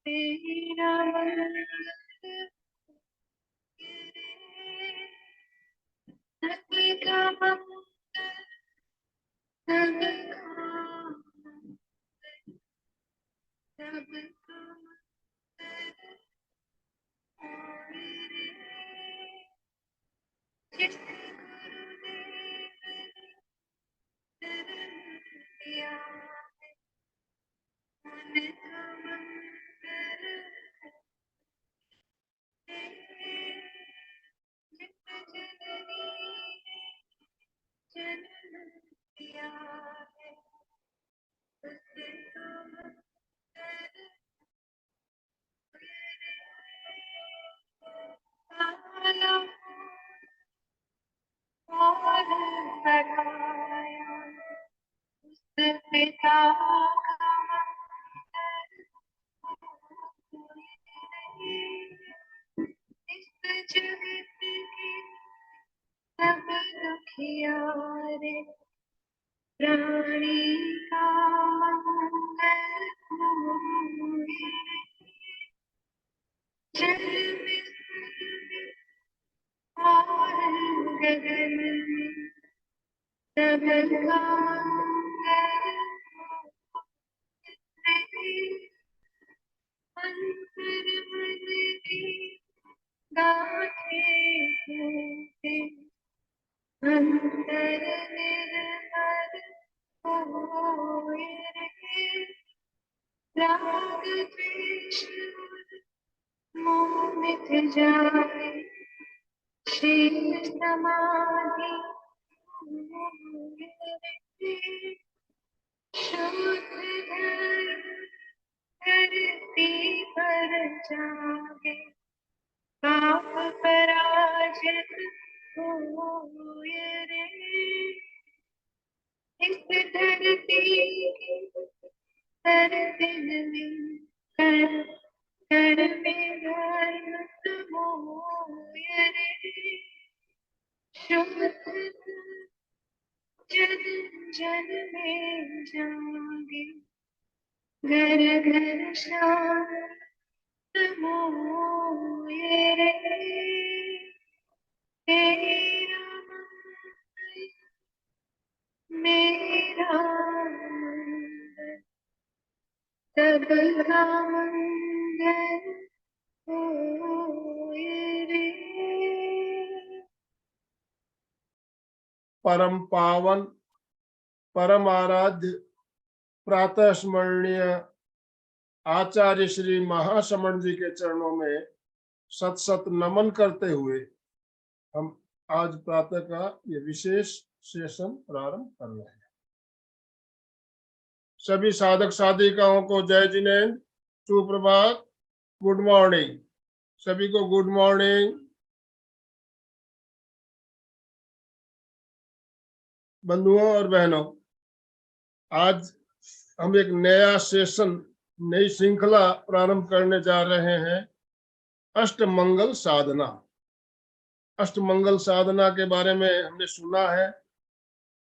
तेरा मंगल सबका मंगल सबका सबका जिस गुरुदेव ने शरण दिया है उनका मंगल जिस जननी ने जन्म दिया है उसका मंगल काला और बढ़ाया उस पिता का इस जगत के सब दुखियारे प्राणी का मंगल होए जल में और गगन में सबका मंगल अंतर मन की गाथे होते अंतर निर्मल होए रे राग द्वेष मोह मिट जाए शील समाधि होए रे शुद्ध धर्म धरती पर जागे पाप पराजित होए रे इस धरती की हर दिन में कर में धर्म होए रे शुद्ध जन जन में जागे घर घर शांत होए रे तेरा मंगल मेरा मंगल सबका मंगल होए रे। परम पावन परम आराध्य प्रातः स्मरणीय आचार्य श्री महाश्रमण जी के चरणों में सत सत नमन करते हुए हम आज प्रातः का ये विशेष सेशन प्रारंभ कर रहे हैं। सभी साधक साधिकाओं को जय जिनेन्द्र, सुप्रभात, गुड मॉर्निंग। सभी को गुड मॉर्निंग। बंधुओं और बहनों, आज हम एक नया सेशन, नई श्रृंखला प्रारंभ करने जा रहे हैं। अष्टमंगल साधना। अष्टमंगल साधना के बारे में हमने सुना है,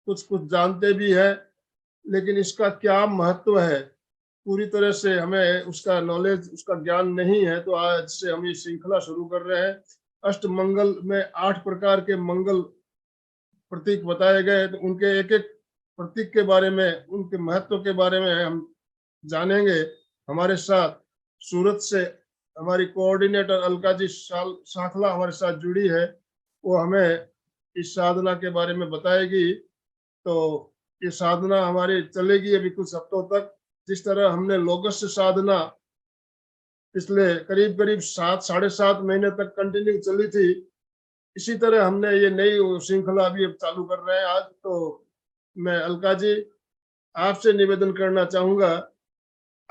कुछ कुछ जानते भी है, लेकिन इसका क्या महत्व है पूरी तरह से हमें उसका नॉलेज, उसका ज्ञान नहीं है। तो आज से हम ये श्रृंखला शुरू कर रहे हैं। अष्टमंगल में 8 प्रकार के मंगल प्रतीक बताए गए, तो उनके एक एक प्रतीक के बारे में, उनके महत्व के बारे में हम जानेंगे। हमारे साथ सूरत से हमारी कोऑर्डिनेटर अलका जी साखला हमारे साथ जुड़ी है, वो हमें इस साधना के बारे में बताएगी। तो ये साधना हमारी चलेगी अभी कुछ हफ्तों तक। जिस तरह हमने लोगस साधना पिछले करीब करीब 7-7.5 महीने तक कंटिन्यू चली थी, इसी तरह हमने ये नई श्रृंखला अभी अब चालू कर रहे हैं आज। तो मैं अलका जी आपसे निवेदन करना चाहूंगा,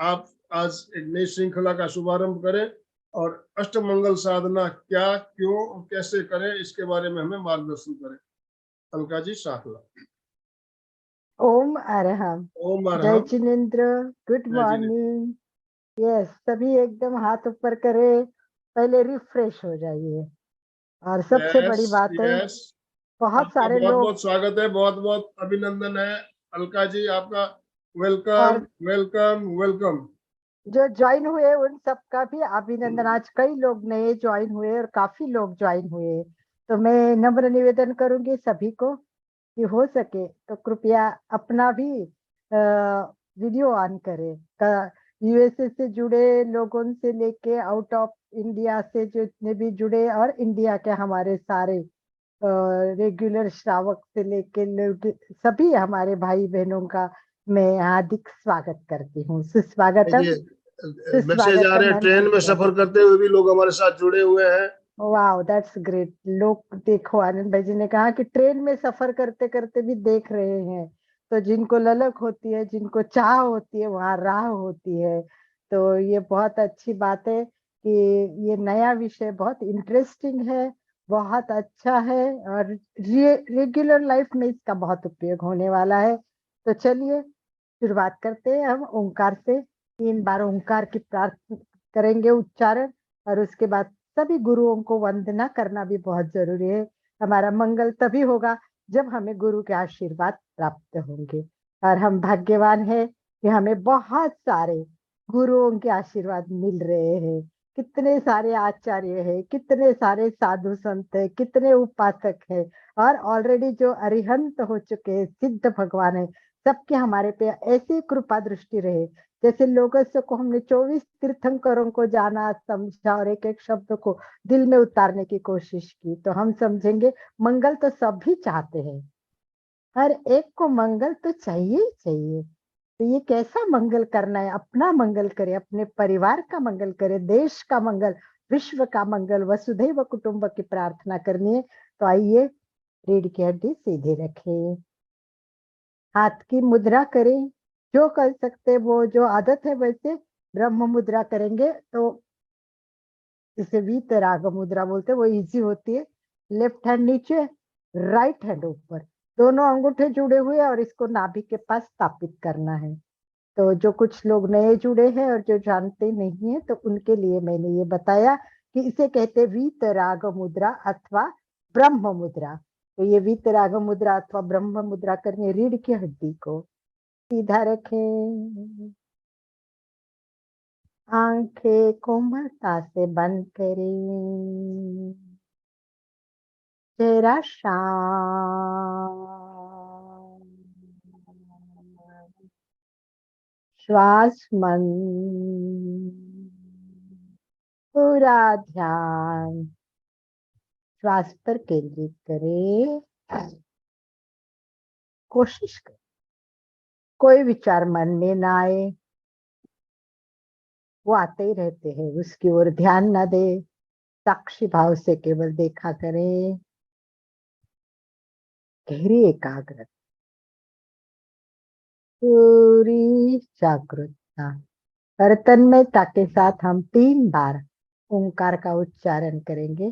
आप आज एक नई श्रृंखला का शुभारंभ करें और अष्टमंगल साधना क्या, क्यों और कैसे करें, इसके बारे में हमें मार्गदर्शन करें। अलका जी साखला। ओम अरहम। ओम जय Arham. Jinendra, good morning. Yes, सभी एकदम हाथ ऊपर करें, पहले रिफ्रेश हो जाइए। और सबसे बड़ी बात है, बहुत सारे बहुत लोग, बहुत स्वागत है, बहुत बहुत अभिनंदन है अलका जी आपका। वेलकम और वेलकम वेलकम। जो ज्वाइन हुए उन सबका भी अभिनंदन। आज कई लोग नए ज्वाइन हुए और काफी लोग ज्वाइन हुए, तो मैं नम्र निवेदन करूंगी सभी को कि हो सके तो कृपया अपना भी वीडियो ऑन करें। यूएसए से जुड़े लोगों से लेके आउट ऑफ इंडिया से जितने भी जुड़े, और इंडिया के हमारे सारे रेगुलर श्रावक से लेके लोग, सभी हमारे भाई बहनों का मैं हार्दिक स्वागत करती हूँ। सुस्वागतम। ये मैसेज आ रहे सुस्वागतम हैं, एंड ट्रेन में वेलकम। सफर करते हुए भी लोग हमारे साथ जुड़े हुए हैं। Wow, that's great. लोग देखो, आनंद भाई जी ने कहा कि ट्रेन में सफर करते करते भी देख रहे हैं। तो जिनको ललक होती है, जिनको चाह होती है, वहां राह होती है। तो ये बहुत अच्छी बात है कि ये नया विषय बहुत इंटरेस्टिंग है, बहुत अच्छा है, और रेगुलर लाइफ में इसका बहुत उपयोग होने वाला है। तो चलिए शुरुआत करते हैं हम ओंकार से। 3 बार ओंकार की प्रार्थना करेंगे, उच्चारण, और उसके बाद सभी गुरुओं को वंदना करना भी बहुत जरूरी है। हमारा मंगल तभी होगा जब हमें गुरु के आशीर्वाद प्राप्त होंगे, और हम भाग्यवान हैं कि हमें बहुत सारे गुरुओं के आशीर्वाद मिल रहे हैं। कितने सारे आचार्य हैं, कितने सारे साधु संत हैं, कितने उपासक हैं, और ऑलरेडी जो अरिहंत हो चुके हैं, सिद्ध भगवान है, सबके हमारे पे ऐसी कृपा दृष्टि रहे। जैसे लोगों को हमने 24 तीर्थंकरों को जाना, समझा, और एक एक शब्द को दिल में उतारने की कोशिश की, तो हम समझेंगे मंगल तो सभी चाहते हैं, हर एक को मंगल तो चाहिए ही चाहिए। तो ये कैसा मंगल करना है? अपना मंगल करे, अपने परिवार का मंगल करे, देश का मंगल, विश्व का मंगल, वसुधैव कुटुंब की प्रार्थना करनी है। तो आइए रीढ़ की हड्डी सीधे रखें, हाथ की मुद्रा करें, जो कर सकते वो, जो आदत है वैसे ब्रह्म मुद्रा करेंगे तो इसे वीतराग मुद्रा बोलते हैं, वो इजी होती है। लेफ्ट हैंड नीचे, राइट हैंड ऊपर, दोनों अंगूठे जुड़े हुए और इसको नाभि के पास स्थापित करना है। तो जो कुछ लोग नए जुड़े हैं और जो जानते नहीं है, तो उनके लिए मैंने ये बताया कि इसे कहते वीतराग मुद्रा अथवा ब्रह्म मुद्रा। तो ये वीतराग मुद्रा अथवा ब्रह्म मुद्रा करने, रीढ़ की हड्डी को सीधा रखें, आंखें कोमलता से बंद करें, चेहरा शांत, श्वास मन, पूरा ध्यान श्वास पर केंद्रित करें। कोशिश करें कोई विचार मन में ना आए, वो आते ही रहते हैं, उसकी ओर ध्यान ना दे, साक्षी भाव से केवल देखा करें। गहरी एकाग्रता, पूरी जागरूकता, और तन्मयता के साथ हम 3 बार ओंकार का उच्चारण करेंगे।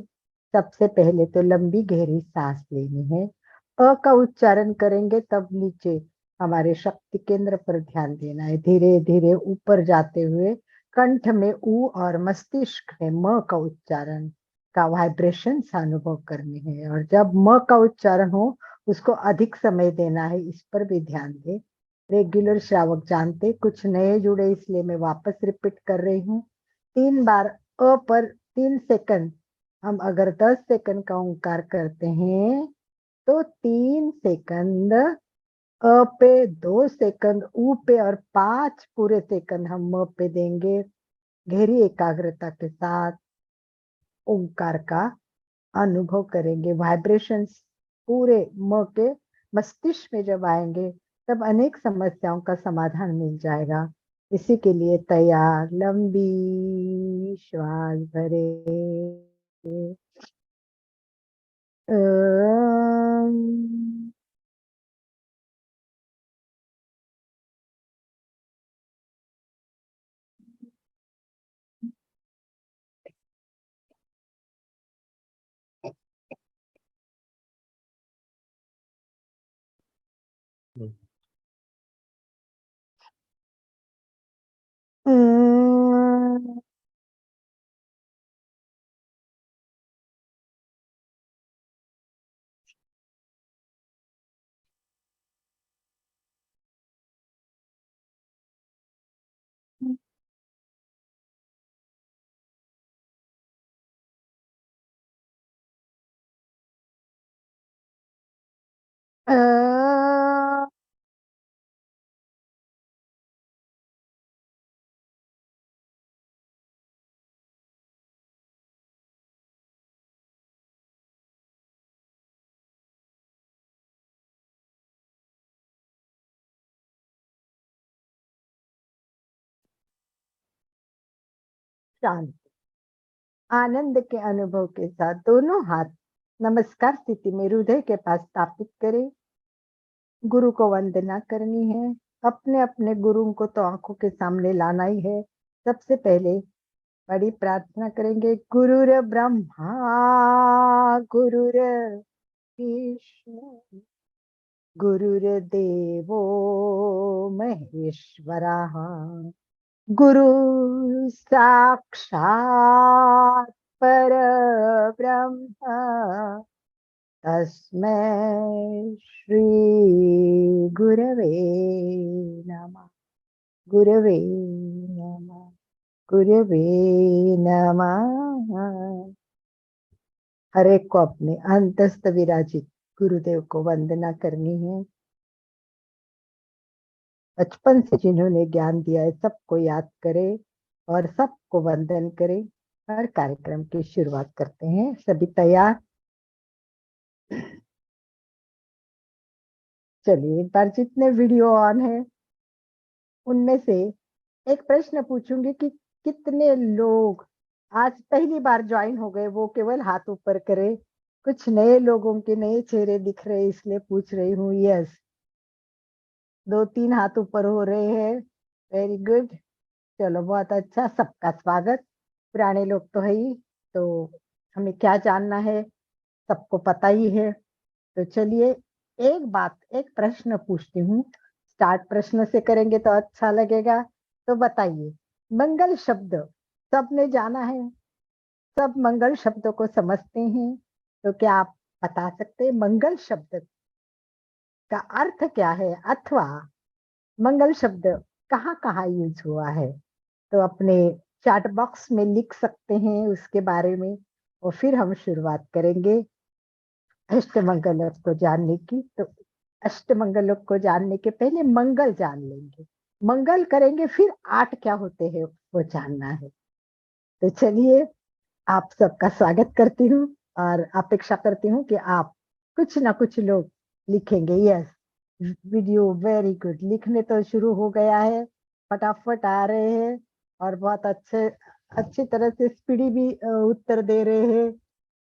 सबसे पहले तो लंबी गहरी सांस लेनी है। अ का उच्चारण करेंगे तब नीचे हमारे शक्ति केंद्र पर ध्यान देना है, धीरे धीरे ऊपर जाते हुए कंठ में ऊ और मस्तिष्क में म का उच्चारण का वाइब्रेशन अनुभव करने हैं। और जब म का उच्चारण हो उसको अधिक समय देना है, इस पर भी ध्यान दें। रेगुलर श्रावक जानते, कुछ नए जुड़े इसलिए मैं वापस रिपीट कर रही हूँ। 3 बार अ पर 3 सेकंड, हम अगर 10 सेकंड का ओंकार करते हैं तो 3 सेकंड अ पे, 2 सेकंड ऊ पे, और 5 पूरे सेकंड हम म पे देंगे। गहरी एकाग्रता के साथ ओंकार का अनुभव करेंगे। वाइब्रेशंस पूरे म के मस्तिष्क में जब आएंगे तब अनेक समस्याओं का समाधान मिल जाएगा। इसी के लिए तैयार, लंबी श्वास भरे, अम, अम, शांति। आनंद के अनुभव के साथ दोनों हाथ नमस्कार स्थिति में हृदय के पास स्थापित करें। गुरु को वंदना करनी है। अपने अपने गुरु को तो आंखों के सामने लाना ही है। सबसे पहले बड़ी प्रार्थना करेंगे। गुरुर ब्रह्मा गुरुर विष्णु गुरुर्देवो महेश्वरः गुरु साक्षात् परब्रह्म तस्मै श्री गुरवे नमः। गुरवे नमः। गुरवे नमः। हर एक को अपने अंतस्थ विराजित गुरुदेव को वंदना करनी है। बचपन से जिन्होंने ज्ञान दिया है सबको याद करें और सबको वंदन करें। हर कार्यक्रम की शुरुआत करते हैं। सभी तैयार? चलिए, एक बार जितने वीडियो ऑन है उनमें से एक प्रश्न पूछूंगी कि कितने लोग आज पहली बार ज्वाइन हो गए, वो केवल हाथ ऊपर करें। कुछ नए लोगों के नए चेहरे दिख रहे इसलिए पूछ रही हूँ। यस, 2-3 हाथ ऊपर हो रहे हैं। Very good. चलो, बहुत अच्छा। सबका स्वागत। पुराने लोग तो है ही, तो हमें क्या जानना है सबको पता ही है। तो चलिए, एक प्रश्न पूछती हूँ। स्टार्ट प्रश्न से करेंगे तो अच्छा लगेगा। तो बताइए, मंगल शब्द सबने जाना है, सब मंगल शब्द को समझते हैं, तो क्या आप बता सकते हैं मंगल शब्द का अर्थ क्या है, अथवा मंगल शब्द कहाँ कहाँ यूज हुआ है? तो अपने चैट बॉक्स में लिख सकते हैं उसके बारे में, और फिर हम शुरुआत करेंगे अष्टमंगल को जानने की। तो अष्टमंगल को जानने के पहले मंगल जान लेंगे, मंगल करेंगे, फिर 8 क्या होते हैं वो जानना है। तो चलिए, आप सबका स्वागत करती हूँ और अपेक्षा करती हूँ कि आप कुछ ना कुछ लोग लिखेंगे। Yes, video very good. लिखने तो शुरू हो गया है, फटाफट आ रहे हैं और बहुत अच्छी तरह से स्पीडी भी उत्तर दे रहे हैं।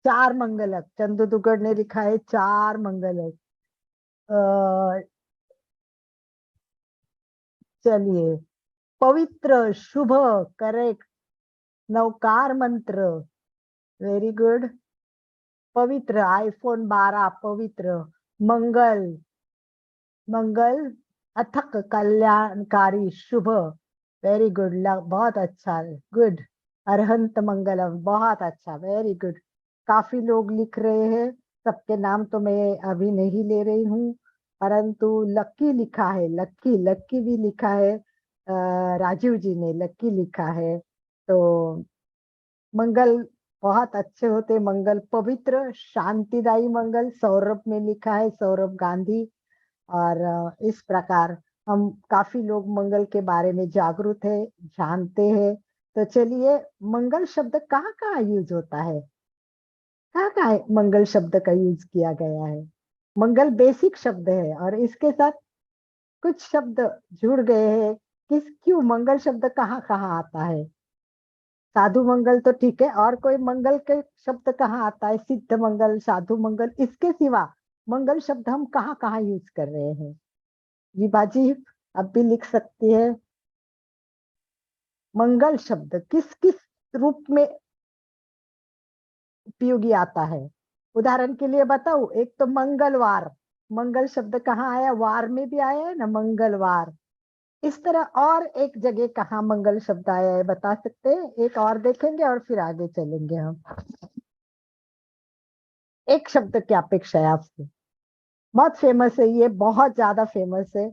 4 मंगलक, चंदू दुगड़ ने लिखा है 4 मंगलक। चलिए, पवित्र, शुभ, करेक्ट। नवकार मंत्र, वेरी गुड। पवित्र, आईफोन 12 पवित्र। मंगल, मंगल अथक कल्याणकारी शुभ, वेरी गुड। बहुत अच्छा, गुड। अरहंत मंगलम, बहुत अच्छा, वेरी गुड। काफी लोग लिख रहे हैं, सबके नाम तो मैं अभी नहीं ले रही हूँ, परंतु लक्की लिखा है, लक्की लक्की भी लिखा है। राजीव जी ने लक्की लिखा है। तो मंगल बहुत अच्छे होते, मंगल पवित्र शांतिदायी मंगल। सौरभ में लिखा है, सौरभ गांधी। और इस प्रकार हम काफी लोग मंगल के बारे में जागरूक है, जानते हैं। तो चलिए, मंगल शब्द कहाँ कहाँ यूज होता है, कहाँ कहाँ मंगल शब्द का यूज किया गया है? मंगल बेसिक शब्द है और इसके साथ कुछ शब्द जुड़ गए हैं। क्यों मंगल शब्द कहाँ कहाँ आता है? साधु मंगल तो ठीक है, और कोई मंगल के शब्द कहाँ आता है? सिद्ध मंगल, साधु मंगल, इसके सिवा मंगल शब्द हम कहाँ कहाँ यूज कर रहे हैं? जी बाजी, अब भी लिख सकती है। मंगल शब्द किस किस रूप में उपयोगी आता है? उदाहरण के लिए बताऊं, एक तो मंगलवार, मंगल शब्द कहाँ आया? वार में भी आया है ना, मंगलवार। इस तरह और एक जगह कहाँ मंगल शब्द आया है, बता सकते हैं? एक और देखेंगे और फिर आगे चलेंगे हम। एक शब्द की अपेक्षा है आपसे, बहुत फेमस है ये, बहुत ज्यादा फेमस है।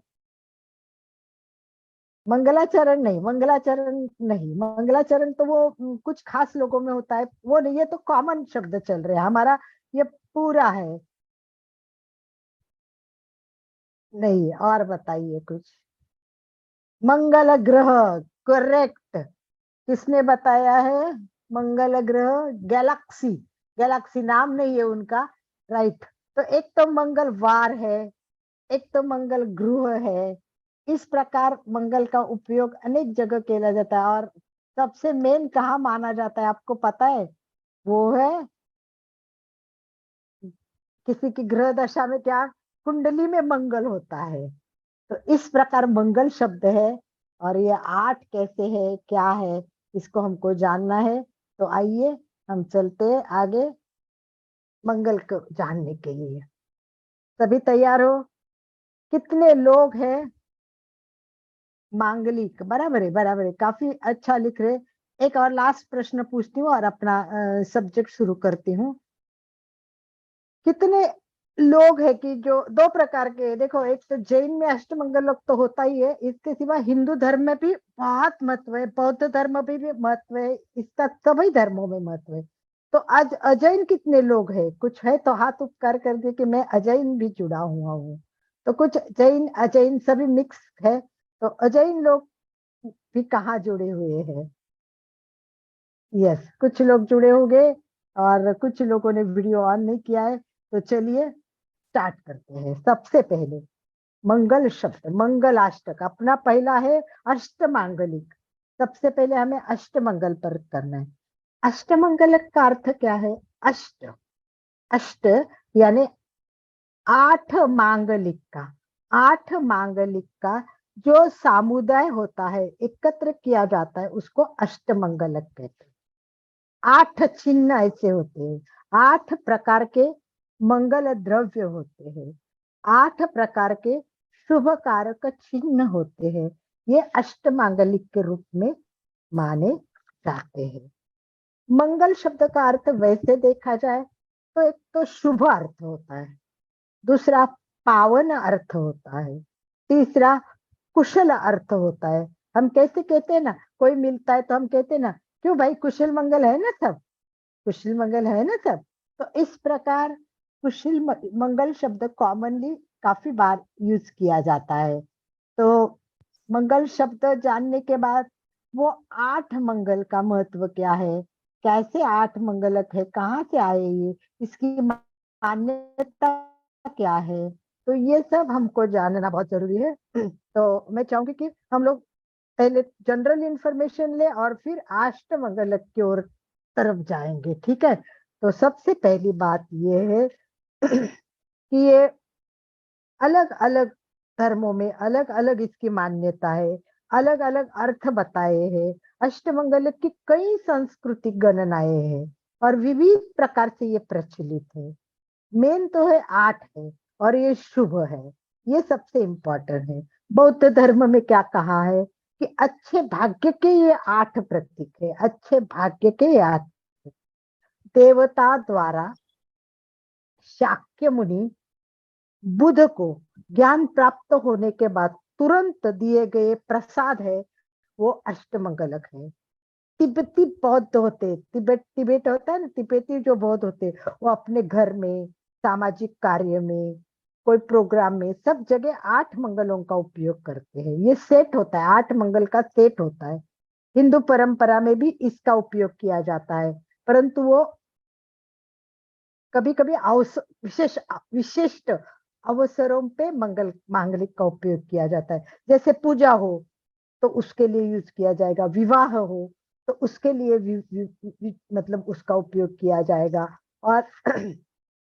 मंगलाचरण नहीं, मंगलाचरण नहीं, मंगलाचरण तो वो कुछ खास लोगों में होता है, वो नहीं। ये तो कॉमन शब्द चल रहे हैं हमारा, ये पूरा है। नहीं, और बताइए कुछ। मंगल ग्रह, करेक्ट। किसने बताया है? मंगल ग्रह, गैलेक्सी, गैलेक्सी नाम नहीं है उनका, राइट। तो एक तो मंगलवार है, एक तो मंगल ग्रह है। इस प्रकार मंगल का उपयोग अनेक जगह किया जाता है और सबसे मेन कहाँ माना जाता है आपको पता है? वो है किसी की ग्रह दशा में क्या कुंडली में मंगल होता है। तो इस प्रकार मंगल शब्द है और ये 8 कैसे है क्या है इसको हमको जानना है। तो आइए हम चलते हैं आगे मंगल को जानने के लिए। सभी तैयार हो? कितने लोग हैं मांगलिक? बराबर है, काफी अच्छा लिख रहे। एक और लास्ट प्रश्न पूछती हूँ और अपना सब्जेक्ट शुरू करती हूँ। कितने लोग है कि जो 2 प्रकार के, देखो एक तो जैन में अष्टमंगल लोग तो होता ही है, इसके सिवा हिंदू धर्म में भी बहुत महत्व है, बौद्ध धर्म में भी महत्व है, इसका सभी धर्मों में महत्व है। तो आज अजैन कितने लोग हैं? कुछ है तो हाथ उपकार कर दे कि मैं अजैन भी जुड़ा हुआ हूँ। तो कुछ जैन अजैन सभी मिक्स है। तो अजैन लोग भी कहाँ जुड़े हुए हैं? यस, कुछ लोग जुड़े होंगे और कुछ लोगों ने वीडियो ऑन नहीं किया है। तो चलिए स्टार्ट करते हैं। सबसे पहले मंगल शब्द, मंगलाष्टक अपना पहला है अष्टमांगलिक। सबसे पहले हमें अष्टमंगल पर करना है। अष्टमंगल का अर्थ क्या है? अष्ट, अष्ट यानी 8 मांगलिक का, 8 मांगलिक का जो समुदाय होता है, एकत्र किया जाता है, उसको अष्टमंगलक कहते हैं। 8 चिन्ह ऐसे होते हैं, 8 प्रकार के मंगल द्रव्य होते हैं, 8 प्रकार के शुभ कारक चिन्ह होते हैं। ये अष्टमांगलिक के रूप में माने जाते हैं। मंगल शब्द का अर्थ वैसे देखा जाए तो एक तो शुभ अर्थ होता है, दूसरा पावन अर्थ होता है, तीसरा कुशल अर्थ होता है। हम कैसे कहते हैं ना, कोई मिलता है तो हम कहते हैं ना, क्यों भाई कुशल मंगल है ना सब, कुशल मंगल है ना सब। तो इस प्रकार कुशल मंगल शब्द कॉमनली काफी बार यूज किया जाता है। तो मंगल शब्द जानने के बाद वो 8 मंगल का महत्व क्या है, कैसे 8 मंगलक है, कहाँ से आए ये, इसकी मान्यता क्या है, तो ये सब हमको जानना बहुत जरूरी है। तो मैं चाहूंगी कि हम लोग पहले जनरल इंफॉर्मेशन ले और फिर अष्ट मंगलक की ओर तरफ जाएंगे, ठीक है? तो सबसे पहली बात ये है कि ये अलग अलग धर्मों में अलग अलग इसकी मान्यता है, अलग अलग अर्थ बताए हैं। अष्टमंगल की कई सांस्कृतिक गणनाएं हैं और विविध प्रकार से ये प्रचलित है। मेन तो है 8 है और ये शुभ है, ये सबसे इम्पोर्टेंट है। बौद्ध धर्म में क्या कहा है कि अच्छे भाग्य के ये 8 प्रतीक है, अच्छे भाग्य के ये 8 देवता द्वारा शाक्य मुनि बुध को ज्ञान प्राप्त होने के बाद तुरंत दिए गए प्रसाद है, वो अष्टमंगलक है। तिब्बती बौद्ध होते, तिबेट होता है ना, तिब्बती जो बौद्ध होते, वो अपने घर में, सामाजिक कार्य में, कोई प्रोग्राम में, सब जगह 8 मंगलों का उपयोग करते हैं। ये सेट होता है, 8 मंगल का सेट होता है। हिंदू परंपरा में भी इसका उपयोग किया जाता है, परंतु वो कभी कभी विशिष्ट अवसरों पे मंगल मांगलिक का उपयोग किया जाता है। जैसे पूजा हो तो उसके लिए यूज किया जाएगा, विवाह हो तो उसके लिए मतलब उसका उपयोग किया जाएगा। और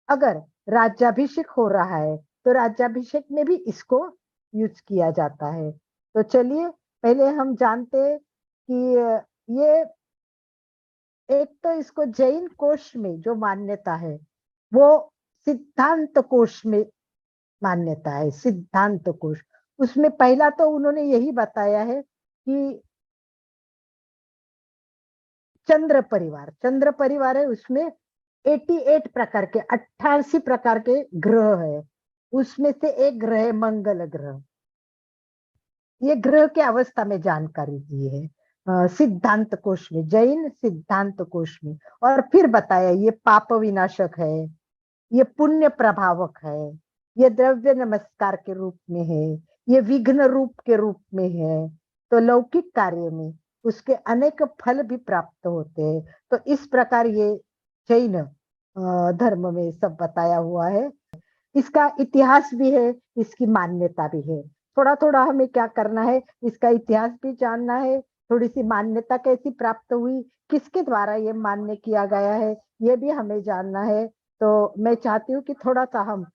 अगर राज्याभिषेक हो रहा है तो राज्याभिषेक में भी इसको यूज किया जाता है। तो चलिए पहले हम जानते हैं कि ये एक तो इसको जैन कोश में जो मान्यता है वो सिद्धांत कोश में मान्यता है, सिद्धांत कोश। उसमें पहला तो उन्होंने यही बताया है कि चंद्र परिवार है, उसमें 88 प्रकार के 88 प्रकार के ग्रह है, उसमें से एक ग्रह है मंगल ग्रह। ये ग्रह के अवस्था में जानकारी दी है सिद्धांत कोश में, जैन सिद्धांत कोश में। और फिर बताया ये पाप विनाशक है, ये पुण्य प्रभावक है, ये द्रव्य नमस्कार के रूप में है, ये विघ्न रूप के रूप में है। तो लौकिक कार्य में उसके अनेक फल भी प्राप्त होते हैं। तो इस प्रकार ये जैन धर्म में सब बताया हुआ है। इसका इतिहास भी है, इसकी मान्यता भी है। थोड़ा थोड़ा हमें क्या करना है, इसका इतिहास भी जानना है थोड़ी सी मान्यता कैसी प्राप्त हुई, किसके द्वारा ये मान्य किया गया है, ये भी हमें जानना है। तो मैं चाहती हूँ कि थोड़ा सा हम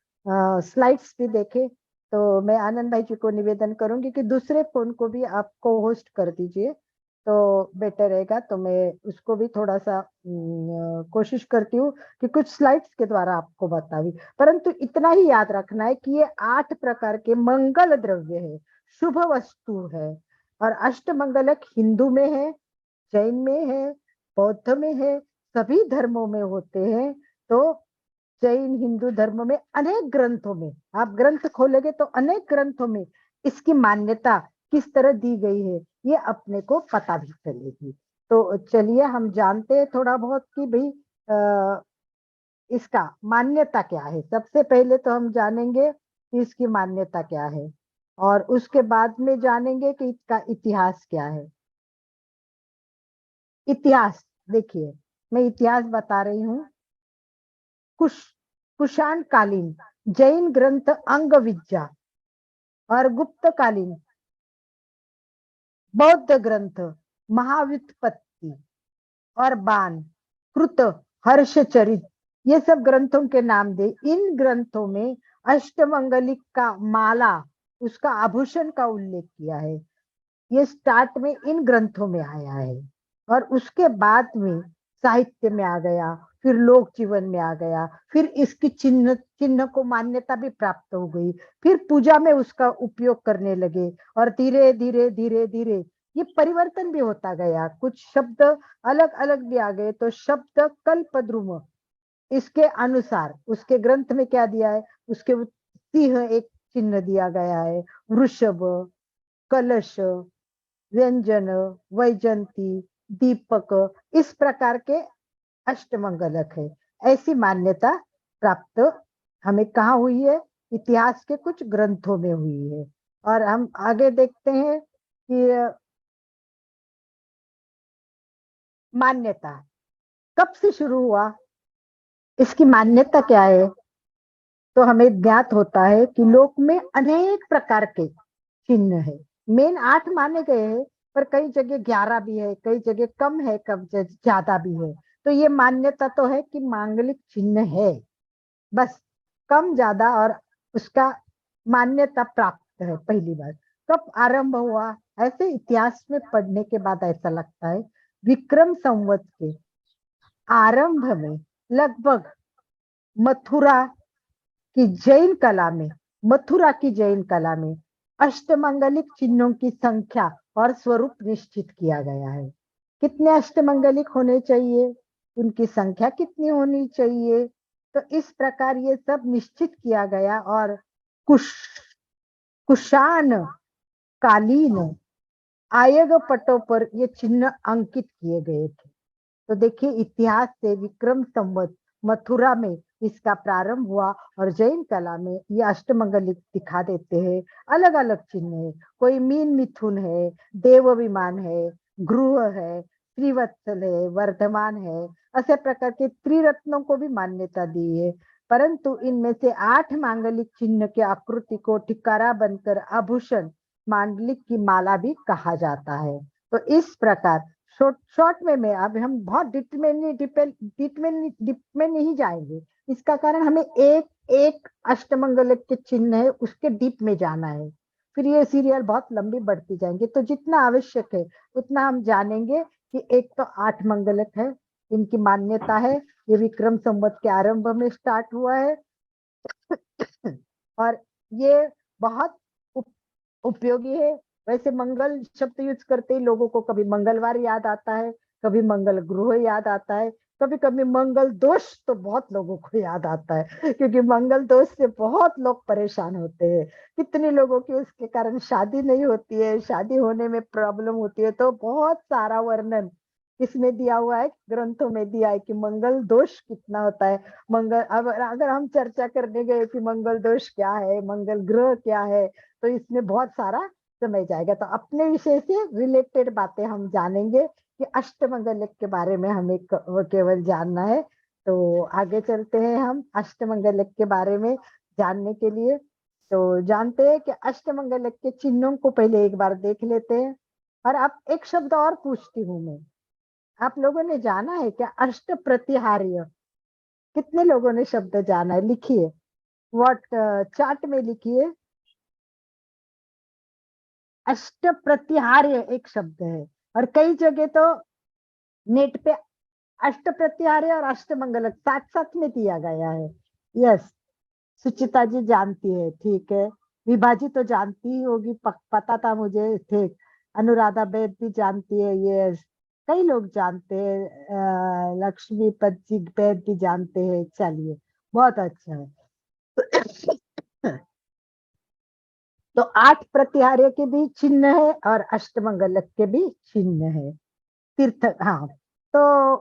स्लाइड्स भी देखें। तो मैं आनंद भाई जी को निवेदन करूंगी कि दूसरे फोन को भी आप को होस्ट कर दीजिए, तो बेटर रहेगा। तो मैं उसको भी थोड़ा सा कोशिश करती हूँ कि कुछ स्लाइड्स के द्वारा आपको बताऊं। परंतु इतना ही याद रखना है कि ये 8 प्रकार के मंगल द्रव्य है, शुभ वस्तु है। और अष्टमंगलक हिंदू में है, जैन में है, बौद्ध में है, सभी धर्मों में होते हैं। तो जैन हिंदू धर्म में अनेक ग्रंथों में, आप ग्रंथ खोलेंगे तो अनेक ग्रंथों में इसकी मान्यता किस तरह दी गई है ये अपने को पता भी चलेगी। तो चलिए हम जानते हैं थोड़ा बहुत कि भाई इसका मान्यता क्या है। सबसे पहले तो हम जानेंगे कि इसकी मान्यता क्या है, और उसके बाद में जानेंगे कि इसका इतिहास क्या है। इतिहास देखिए, मैं इतिहास बता रही हूँ। कुषाण कालीन जैन ग्रंथ अंग विद्या और गुप्त कालीन बौद्ध ग्रंथ महाव्युत्पत्ति और बाण कृत हर्षचरित, ये सब ग्रंथों के नाम दे। इन ग्रंथों में अष्टमंगलिक का माला, उसका आभूषण का उल्लेख किया है। ये स्टार्ट में इन ग्रंथों में आया है, और उसके बाद में साहित्य में आ गया, फिर लोक जीवन में आ गया, फिर इसकी चिन्ह चिन्ह को मान्यता भी प्राप्त हो गई, फिर पूजा में उसका उपयोग करने लगे, और धीरे धीरे धीरे धीरे ये परिवर्तन भी होता गया। कुछ शब्द अलग अलग भी आ गए। तो शब्द कल्पद्रुम, इसके अनुसार उसके ग्रंथ में क्या दिया है, उसके सिंह एक चिन्ह दिया गया है, वृषभ, कलश, व्यंजन, वैजंती, दीपक, इस प्रकार के अष्टमंगलक है। ऐसी मान्यता प्राप्त हमें कहाँ हुई है, इतिहास के कुछ ग्रंथों में हुई है। और हम आगे देखते हैं कि मान्यता कब से शुरू हुआ, इसकी मान्यता क्या है। तो हमें ज्ञात होता है कि लोक में अनेक प्रकार के चिन्ह है। मेन 8 माने गए हैं, पर कई जगह 11 भी है, कई जगह कम है, कम ज्यादा भी है। तो ये मान्यता तो है कि मांगलिक चिन्ह है, बस कम ज्यादा, और उसका मान्यता प्राप्त है। पहली बार कब आरंभ हुआ, ऐसे इतिहास में पढ़ने के बाद ऐसा लगता है विक्रम संवत के आरंभ में, लगभग मथुरा की जैन कला में, मथुरा की जैन कला में अष्टमंगलिक चिन्हों की संख्या और स्वरूप निश्चित किया गया है। कितने अष्टमंगलिक होने चाहिए, उनकी संख्या कितनी होनी चाहिए, तो इस प्रकार ये सब निश्चित किया गया। और कुषाण कालीन आयग पटों पर ये चिन्ह अंकित किए गए थे। तो देखिए, इतिहास से विक्रम संवत मथुरा में इसका प्रारंभ हुआ, और जैन कला में ये अष्टमंगलिक दिखा देते हैं। अलग अलग चिन्ह है, कोई मीन मिथुन है, देव विमान है, ग्रुह है, त्रिवत्सल है, वर्धमान है, ऐसे प्रकार के त्रिरत्नों को भी मान्यता दी है। परंतु इनमें से 8 मांगलिक चिन्ह के आकृति को टिकारा बनकर आभूषण मांडलिक की माला भी कहा जाता है। तो इस प्रकार शॉर्ट में मैं, अब हम बहुत डीप में नहीं जाएंगे। इसका कारण हमें एक एक अष्टमंगलक के चिन्ह है उसके डीप में जाना है, फिर ये सीरियल बहुत लंबी बढ़ती जाएंगे। तो जितना आवश्यक है उतना हम जानेंगे कि एक तो 8 मंगलक है, इनकी मान्यता है, ये विक्रम संवत के आरंभ में स्टार्ट हुआ है। और ये बहुत उपयोगी है। वैसे मंगल शब्द यूज करते ही लोगों को कभी मंगलवार याद आता है, कभी मंगल ग्रह याद आता है, कभी कभी मंगल दोष तो बहुत लोगों को याद आता है, क्योंकि मंगल दोष से बहुत लोग परेशान होते हैं। कितने लोगों की उसके कारण शादी नहीं होती है, शादी होने में प्रॉब्लम होती है। तो बहुत सारा वर्णन इसमें दिया हुआ है, ग्रंथों में दिया है कि मंगल दोष कितना होता है। मंगल, अगर हम चर्चा करने गए कि मंगल दोष क्या है, मंगल ग्रह क्या है, तो इसमें बहुत सारा समय जाएगा। तो अपने विषय से रिलेटेड बातें हम जानेंगे कि अष्टमंगलक के बारे में हमें केवल जानना है। तो आगे चलते हैं हम अष्टमंगलक के बारे में जानने के लिए। तो जानते हैं कि अष्टमंगलक के चिन्हों को पहले एक बार देख लेते हैं। और अब एक शब्द और पूछती हूँ मैं, आप लोगों ने जाना है क्या अष्ट प्रतिहार्य? कितने लोगों ने शब्द जाना है? लिखिए, व्हाट चार्ट में लिखिए। अष्ट प्रतिहार्य एक शब्द है, और कई जगह तो नेट पे अष्ट प्रतिहार्य और अष्ट मंगलक साथ साथ में दिया गया है। यस, सुचिता जी जानती है, ठीक है। विभाजी तो जानती ही होगी, पता था मुझे, ठीक। अनुराधा बेद भी जानती है, यस। कई लोग जानते हैं, लक्ष्मीपत जी बेद भी जानते हैं। चलिए, बहुत अच्छा है। तो 8 प्रतिहार्य के भी चिन्ह है और अष्टमंगलक के भी चिन्ह है। तीर्थ, हाँ। तो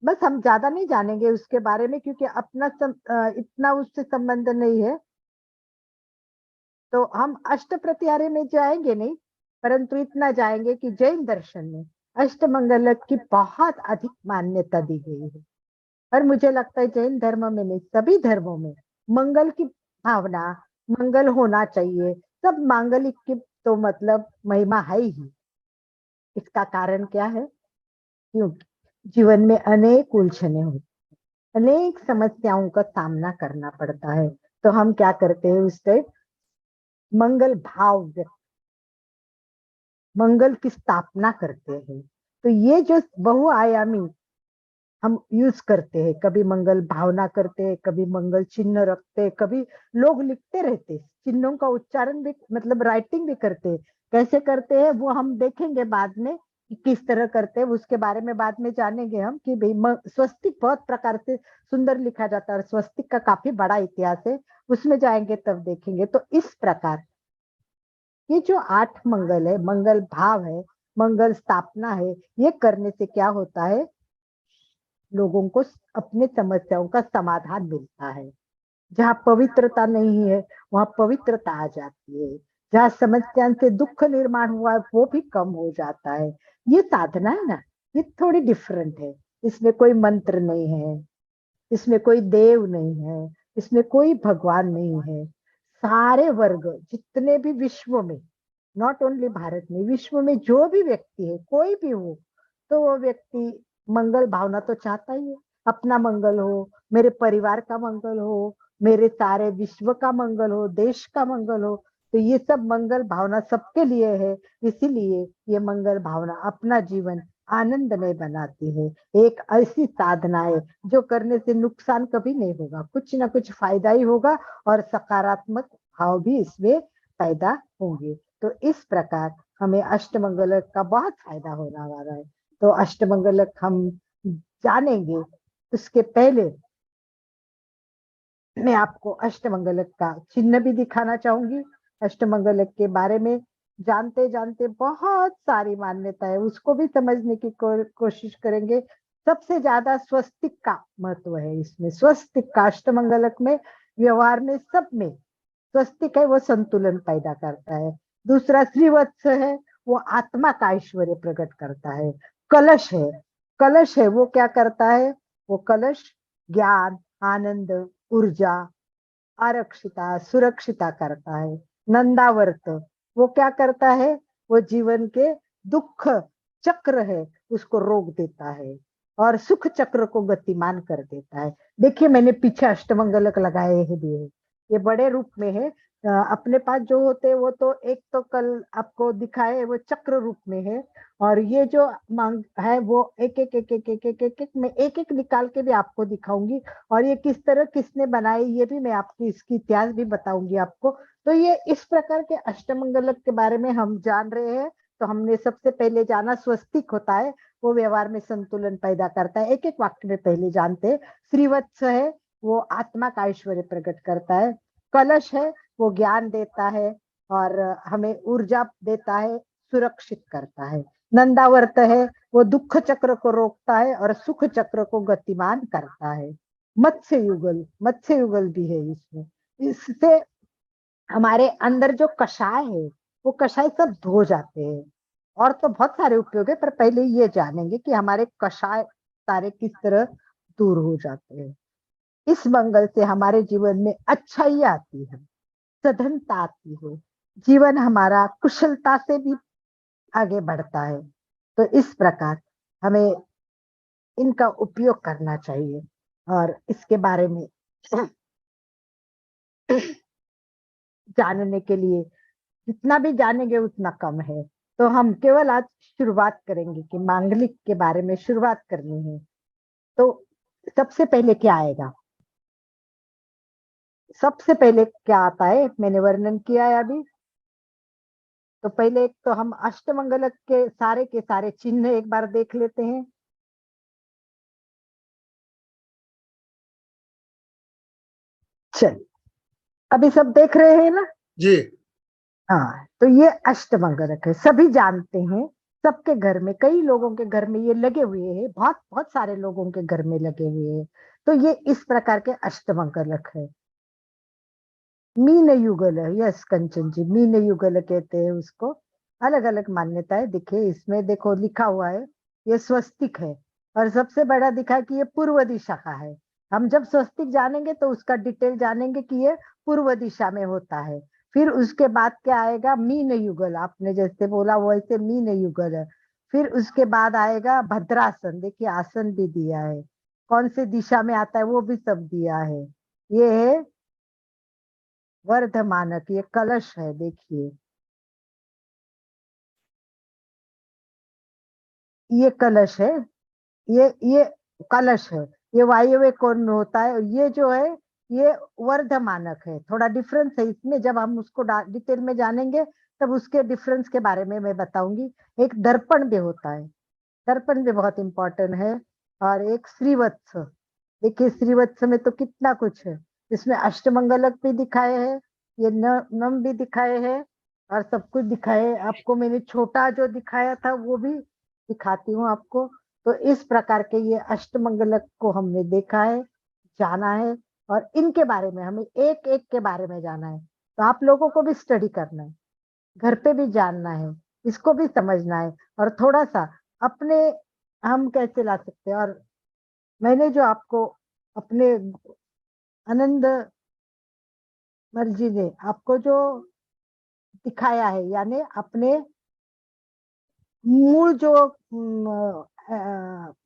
बस हम ज्यादा नहीं जानेंगे उसके बारे में, क्योंकि अपना इतना उससे संबंध नहीं है। तो हम अष्ट प्रतिहार्य में जाएंगे नहीं, परंतु इतना जाएंगे कि जैन दर्शन में अष्टमंगलक की बहुत अधिक मान्यता दी गई है। और मुझे लगता है जैन धर्म में नहीं, सभी धर्मों में मंगल की भावना, मंगल होना चाहिए। सब मांगलिक की तो मतलब महिमा है ही। इसका कारण क्या है? क्योंकि जीवन में अनेक उलझने होती, अनेक समस्याओं का सामना करना पड़ता है। तो हम क्या करते हैं, उससे मंगल भाव व्यक्त, मंगल की स्थापना करते हैं। तो ये जो बहुआयामी हम यूज करते हैं, कभी मंगल भावना करते हैं, कभी मंगल चिन्ह रखते हैं, कभी लोग लिखते रहते हैं, चिन्हों का उच्चारण भी मतलब राइटिंग भी करते हैं। कैसे करते हैं वो हम देखेंगे बाद में कि किस तरह करते हैं, उसके बारे में बाद में जानेंगे हम कि भाई स्वस्तिक बहुत प्रकार से सुंदर लिखा जाता है, और स्वस्तिक का काफी बड़ा इतिहास है, उसमें जाएंगे तब देखेंगे। तो इस प्रकार ये जो 8 मंगल है, मंगल भाव है, मंगल स्थापना है, ये करने से क्या होता है, लोगों को अपने समस्याओं का समाधान मिलता है। जहाँ पवित्रता नहीं है वहां पवित्रता आ जाती है। जहाँ समस्या से दुख निर्माण हुआ है वो भी कम हो जाता है। ये साधना है ना, ये थोड़ी डिफरेंट है। इसमें कोई मंत्र नहीं है, इसमें कोई देव नहीं है, इसमें कोई भगवान नहीं है। सारे वर्ग जितने भी विश्व में, नॉट ओनली भारत में, विश्व में जो भी व्यक्ति है, कोई भी हो, तो वो व्यक्ति मंगल भावना तो चाहता ही है। अपना मंगल हो, मेरे परिवार का मंगल हो, मेरे सारे विश्व का मंगल हो, देश का मंगल हो। तो ये सब मंगल भावना सबके लिए है। इसीलिए ये मंगल भावना अपना जीवन आनंदमय बनाती है। एक ऐसी साधना है जो करने से नुकसान कभी नहीं होगा, कुछ ना कुछ फायदा ही होगा, और सकारात्मक भाव भी इसमें पैदा होंगे। तो इस प्रकार हमें अष्टमंगलक का बहुत फायदा होने वाला है। तो अष्टमंगलक हम जानेंगे, उसके पहले मैं आपको अष्टमंगलक का चिन्ह भी दिखाना चाहूंगी। अष्टमंगलक के बारे में जानते जानते बहुत सारी मान्यता है, उसको भी समझने की कोशिश करेंगे। सबसे ज्यादा स्वस्तिक का महत्व है इसमें। स्वस्तिक का अष्टमंगलक में, व्यवहार में, सब में स्वस्तिक है, वो संतुलन पैदा करता है। दूसरा श्रीवत्स है, वो आत्मा का ऐश्वर्य प्रकट करता है। कलश है, कलश है, वो क्या करता है, वो कलश ज्ञान, आनंद, ऊर्जा, आरक्षिता, सुरक्षिता करता है। नंदावर्त वो क्या करता है, वो जीवन के दुख चक्र है उसको रोक देता है, और सुख चक्र को गतिमान कर देता है। देखिए मैंने पीछे अष्टमंगलक लगाए हैं भी है, ये बड़े रूप में है। अपने पास जो होते हैं वो तो एक तो कल आपको दिखाए, वो चक्र रूप में है। और ये जो मांग है वो एक एक एक एक एक एक एक एक मैं एक एक निकाल के भी आपको दिखाऊंगी। और ये किस तरह किसने बनाई ये भी मैं आपको इसकी इतिहास भी बताऊंगी आपको। तो ये इस प्रकार के अष्टमंगलक के बारे में हम जान रहे हैं। तो हमने सबसे पहले जाना स्वस्तिक होता है, वो व्यवहार में संतुलन पैदा करता है। एक एक वाक्य में पहले जानते हैं। श्रीवत्स है, वो आत्मा का ऐश्वर्य प्रकट करता है। कलश है, वो ज्ञान देता है और हमें ऊर्जा देता है, सुरक्षित करता है। नंदावर्त है, वो दुख चक्र को रोकता है और सुख चक्र को गतिमान करता है। मत्स्य युगल, मत्स्य युगल भी है इसमें। इससे हमारे अंदर जो कषाय है वो कषाय सब धो जाते हैं। और तो बहुत सारे उपयोग है, पर पहले ये जानेंगे कि हमारे कषाय सारे किस तरह दूर हो जाते हैं। इस मंगल से हमारे जीवन में अच्छाई आती है, सधनता आती है, जीवन हमारा कुशलता से भी आगे बढ़ता है। तो इस प्रकार हमें इनका उपयोग करना चाहिए और इसके बारे में जानने के लिए जितना भी जानेंगे उतना कम है। तो हम केवल आज शुरुआत करेंगे कि मांगलिक के बारे में शुरुआत करनी है। तो सबसे पहले क्या आएगा? सबसे पहले क्या आता है मैंने वर्णन किया है अभी। तो पहले एक तो हम अष्टमंगल के सारे चिन्ह एक बार देख लेते हैं। चलिए, अभी सब देख रहे हैं ना? जी। हाँ, तो ये अष्टमंगलक है, सभी जानते हैं। सबके घर में, कई लोगों के घर में ये लगे हुए हैं, बहुत बहुत सारे लोगों के घर में लगे हुए हैं। तो ये इस प्रकार के अष्टमंगलक है। मीन युगल है, यस कंचन जी, मीन युगल कहते हैं उसको। अलग अलग मान्यताएं दिखे इसमें, देखो लिखा हुआ है ये स्वस्तिक है और सबसे बड़ा दिखा है कि ये पूर्व दिशा का है। हम जब स्वस्तिक जानेंगे तो उसका डिटेल जानेंगे कि ये पूर्व दिशा में होता है। फिर उसके बाद क्या आएगा? मीन युगल, आपने जैसे बोला वैसे मीन युगल है। फिर उसके बाद आएगा भद्रासन, देखिए आसन भी दिया है, कौन से दिशा में आता है वो भी सब दिया है। ये है वर्धमानक, ये कलश है, देखिए ये कलश है, ये कलश है, ये वायव्य कोण में होता है। और ये जो है ये वर्धमानक है, थोड़ा डिफरेंस है इसमें। जब हम उसको डिटेल में जानेंगे तब उसके डिफरेंस के बारे में मैं बताऊंगी। एक दर्पण भी होता है, दर्पण भी बहुत इंपॉर्टेंट है। और एक श्रीवत्स, देखिए श्रीवत्स में तो कितना कुछ है, इसमें अष्टमंगलक भी दिखाए हैं, ये नम भी दिखाए हैं और सब कुछ दिखाए हैं। आपको मैंने छोटा जो दिखाया था वो भी दिखाती हूँ आपको। तो इस प्रकार के ये अष्टमंगलक को हमने देखा है, जाना है और इनके बारे में हमें एक एक के बारे में जाना है। तो आप लोगों को भी स्टडी करना है, घर पे भी जानना है, इसको भी समझना है और थोड़ा सा अपने हम कैसे ला सकते हैं। और मैंने जो आपको अपने आनंद मर्जी ने आपको जो दिखाया है, यानी अपने मूल जो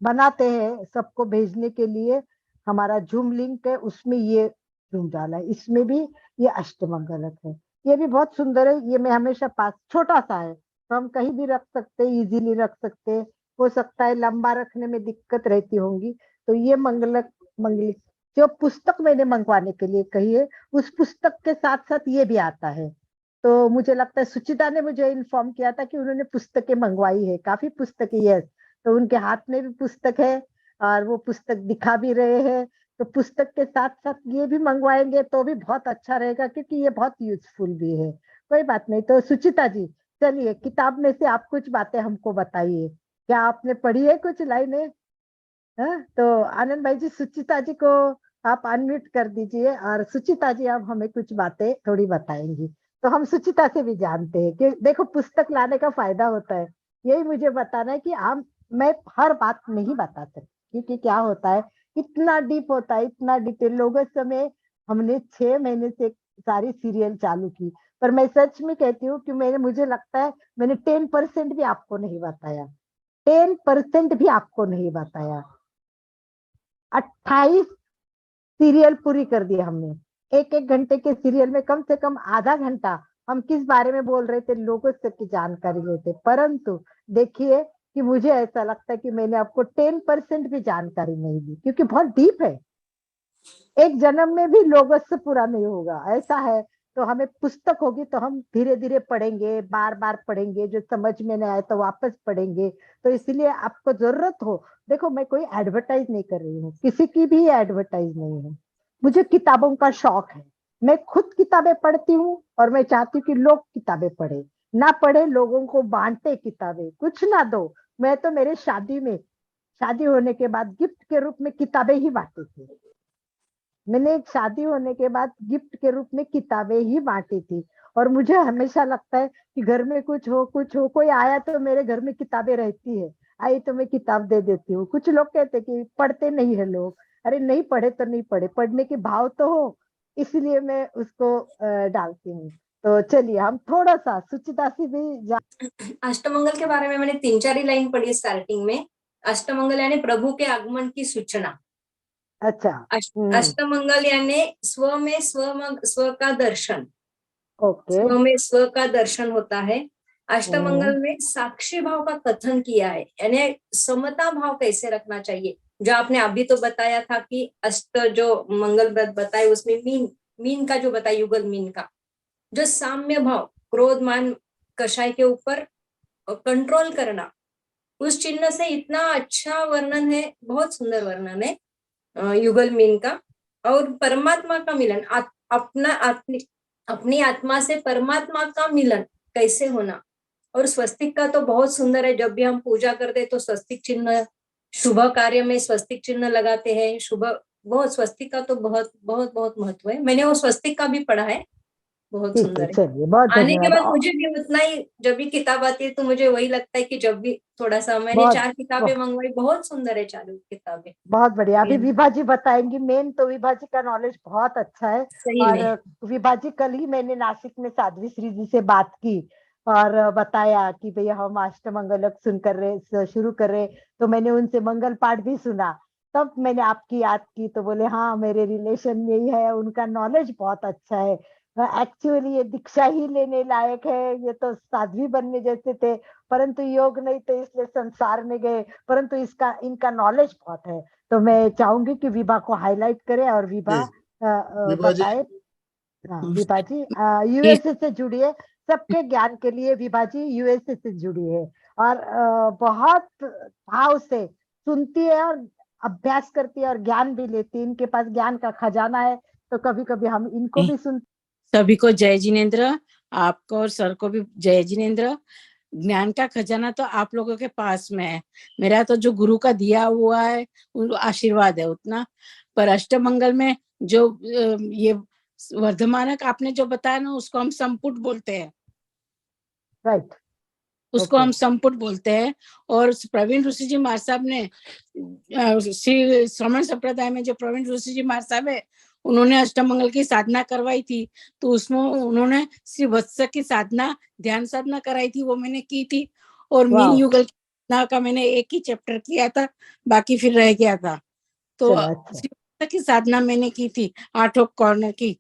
बनाते हैं सबको भेजने के लिए हमारा जूम लिंक है, उसमें ये जूम डाला है, इसमें भी ये अष्टमंगलक है। ये भी बहुत सुंदर है, ये मैं हमेशा पास, छोटा सा है तो हम कहीं भी रख सकते हैं, इजीली रख सकते हैं। हो सकता है लंबा रखने में दिक्कत रहती होंगी। तो ये मंगलिक जो पुस्तक मैंने मंगवाने के लिए कही है, उस पुस्तक के साथ साथ ये भी आता है। तो मुझे लगता है सुचिता ने मुझे इन्फॉर्म किया था कि उन्होंने पुस्तकें मंगवाई है, काफी पुस्तकें, यस। तो उनके हाथ में भी पुस्तक है और वो पुस्तक दिखा भी रहे हैं। तो पुस्तक के साथ साथ ये भी मंगवाएंगे तो भी बहुत अच्छा रहेगा, क्योंकि ये बहुत यूजफुल भी है। कोई बात नहीं। तो सुचिता जी, चलिए किताब में से आप कुछ बातें हमको बताइए, क्या आपने पढ़ी है कुछ लाइनें? हाँ, तो आनंद भाई जी, सुचिता जी को आप अनम्यूट कर दीजिए और सुचिता जी अब हमें कुछ बातें थोड़ी बताएंगी। तो हम सुचिता से भी जानते हैं कि देखो पुस्तक लाने का फायदा होता है, यही मुझे बताना है कि हम, मैं हर बात नहीं बता सकती क्योंकि क्या होता है, इतना डीप होता है, इतना डिटेल। लोगों समय हमने 6 महीने से सारी सीरियल चालू की, पर मैं सच में कहती हूँ कि मुझे लगता है मैंने 10% भी आपको नहीं बताया, 10% भी आपको नहीं बताया। 28 सीरियल पूरी कर दी हमने। एक एक घंटे के सीरियल में कम से कम आधा घंटा हम किस बारे में बोल रहे थे, लोगों से की जानकारी लेते। परंतु देखिए कि मुझे ऐसा लगता है कि मैंने आपको 10% भी जानकारी नहीं दी, क्योंकि बहुत डीप है, एक जन्म में भी लोगों से पूरा नहीं होगा, ऐसा है। तो हमें पुस्तक होगी तो हम धीरे धीरे पढ़ेंगे, बार बार पढ़ेंगे, जो समझ में नहीं आए तो वापस पढ़ेंगे। तो इसलिए आपको जरूरत हो, देखो मैं कोई एडवर्टाइज नहीं कर रही हूँ, किसी की भी एडवर्टाइज नहीं है। मुझे किताबों का शौक है, मैं खुद किताबें पढ़ती हूँ और मैं चाहती हूँ कि लोग किताबें पढ़े, ना पढ़े लोगों को बांटे, किताबें कुछ ना दो। मैं तो मेरे शादी होने के बाद गिफ्ट के रूप में किताबें ही बांटी थी। मैंने एक शादी होने के बाद गिफ्ट के रूप में किताबें ही बांटी थी। और मुझे हमेशा लगता है कि घर में कुछ हो, कोई आया तो मेरे घर में किताबें रहती है, आई तो मैं किताब दे देती हूँ। कुछ लोग कहते कि पढ़ते नहीं है लोग, अरे नहीं पढ़े तो नहीं पढ़े, पढ़ने के भाव तो हो, इसलिए मैं उसको डालती हूँ। तो चलिए हम थोड़ा सा सुचिता से भी अष्टमंगल के बारे में मैंने 3-4 ही लाइन पढ़ी स्टार्टिंग में। अष्टमंगल यानी प्रभु के आगमन की सूचना। अच्छा अष्टमंगल यानी स्व में स्व का दर्शन, ओके स्व में स्व का दर्शन होता है। अष्टमंगल हम्म, में साक्षी भाव का कथन किया है, यानी समता भाव कैसे रखना चाहिए। जो आपने अभी तो बताया था कि अष्ट जो मंगल व्रत बताए उसमें मीन का जो बताया, युगल मीन का जो साम्य भाव, क्रोध मान कषाय के ऊपर कंट्रोल करना, उस चिन्ह से इतना अच्छा वर्णन है, बहुत सुंदर वर्णन है युगल मीन का। और परमात्मा का मिलन, अपनी आत्मा से परमात्मा का मिलन कैसे होना। और स्वस्तिक का तो बहुत सुंदर है, जब भी हम पूजा करते हैं तो स्वस्तिक चिन्ह, शुभ कार्य में स्वस्तिक चिन्ह लगाते हैं, शुभ, बहुत स्वस्तिक का तो बहुत बहुत बहुत महत्व है। मैंने वो स्वस्तिक का भी पढ़ा है, बहुत ठीक है, सुंदर है। चलिए बहुत आने के धन्यवाद। बाद मुझे भी उतना ही, जब भी किताब आती है तो मुझे वही लगता है कि जब भी थोड़ा सा, मैंने बहुत 4 किताबें मंगवाई, बहुत सुंदर है चारों किताबें। बहुत बढ़िया। अभी विभा जी बताएंगी। मेन तो विभा जी का नॉलेज बहुत अच्छा है। सही और में विभा जी, कल ही मैंने नासिक में साध्वी श्री जी से बात की और बताया कि भैया हम अष्टमंगलक सुन कर रहे, शुरू कर रहे, तो मैंने उनसे मंगल पाठ भी सुना। तब मैंने आपकी याद की, तो बोले हाँ मेरे रिलेशन में ही है, उनका नॉलेज बहुत अच्छा है। एक्चुअली ये दीक्षा ही लेने लायक है, ये तो साध्वी बनने जैसे थे, परंतु योग नहीं थे इसलिए संसार में गए, परंतु इसका इनका नॉलेज बहुत है। तो मैं चाहूंगी कि विभा को हाईलाइट करे और विभा विभा जी, बताए। हाँ विभा जी यूएसए से जुड़ी है, सबके ज्ञान के लिए विभा जी यूएसए से जुड़ी है और बहुत भाव से सुनती है और अभ्यास करती है और ज्ञान भी लेती है। इनके पास ज्ञान का खजाना है, तो कभी कभी हम इनको भी सुन। सभी को जय जिनेन्द्र, आपको और सर को भी जय जिनेन्द्र। ज्ञान का खजाना तो आप लोगों के पास में है, मेरा तो जो गुरु का दिया हुआ है वो आशीर्वाद है उतना। पर अष्टमंगल में जो ये वर्धमानक आपने जो बताया ना, उसको हम संपुट बोलते हैं, राइट, उसको ओके हम संपुट बोलते हैं। और प्रवीण ऋषि जी महाराज साहब ने श्री श्रमण संप्रदाय में जो प्रवीण ऋषि जी महाराज साहब है, उन्होंने अष्टमंगल की साधना करवाई थी, तो उसमें उन्होंने श्री वत्स की साधना, ध्यान साधना कराई थी, वो मैंने की थी। और मीन युगल की साधना का मैंने एक ही चैप्टर किया था, बाकी फिर रह गया था। तो चलो अच्छा, श्री वत्स की साधना मैंने की थी 8 कॉर्नर की,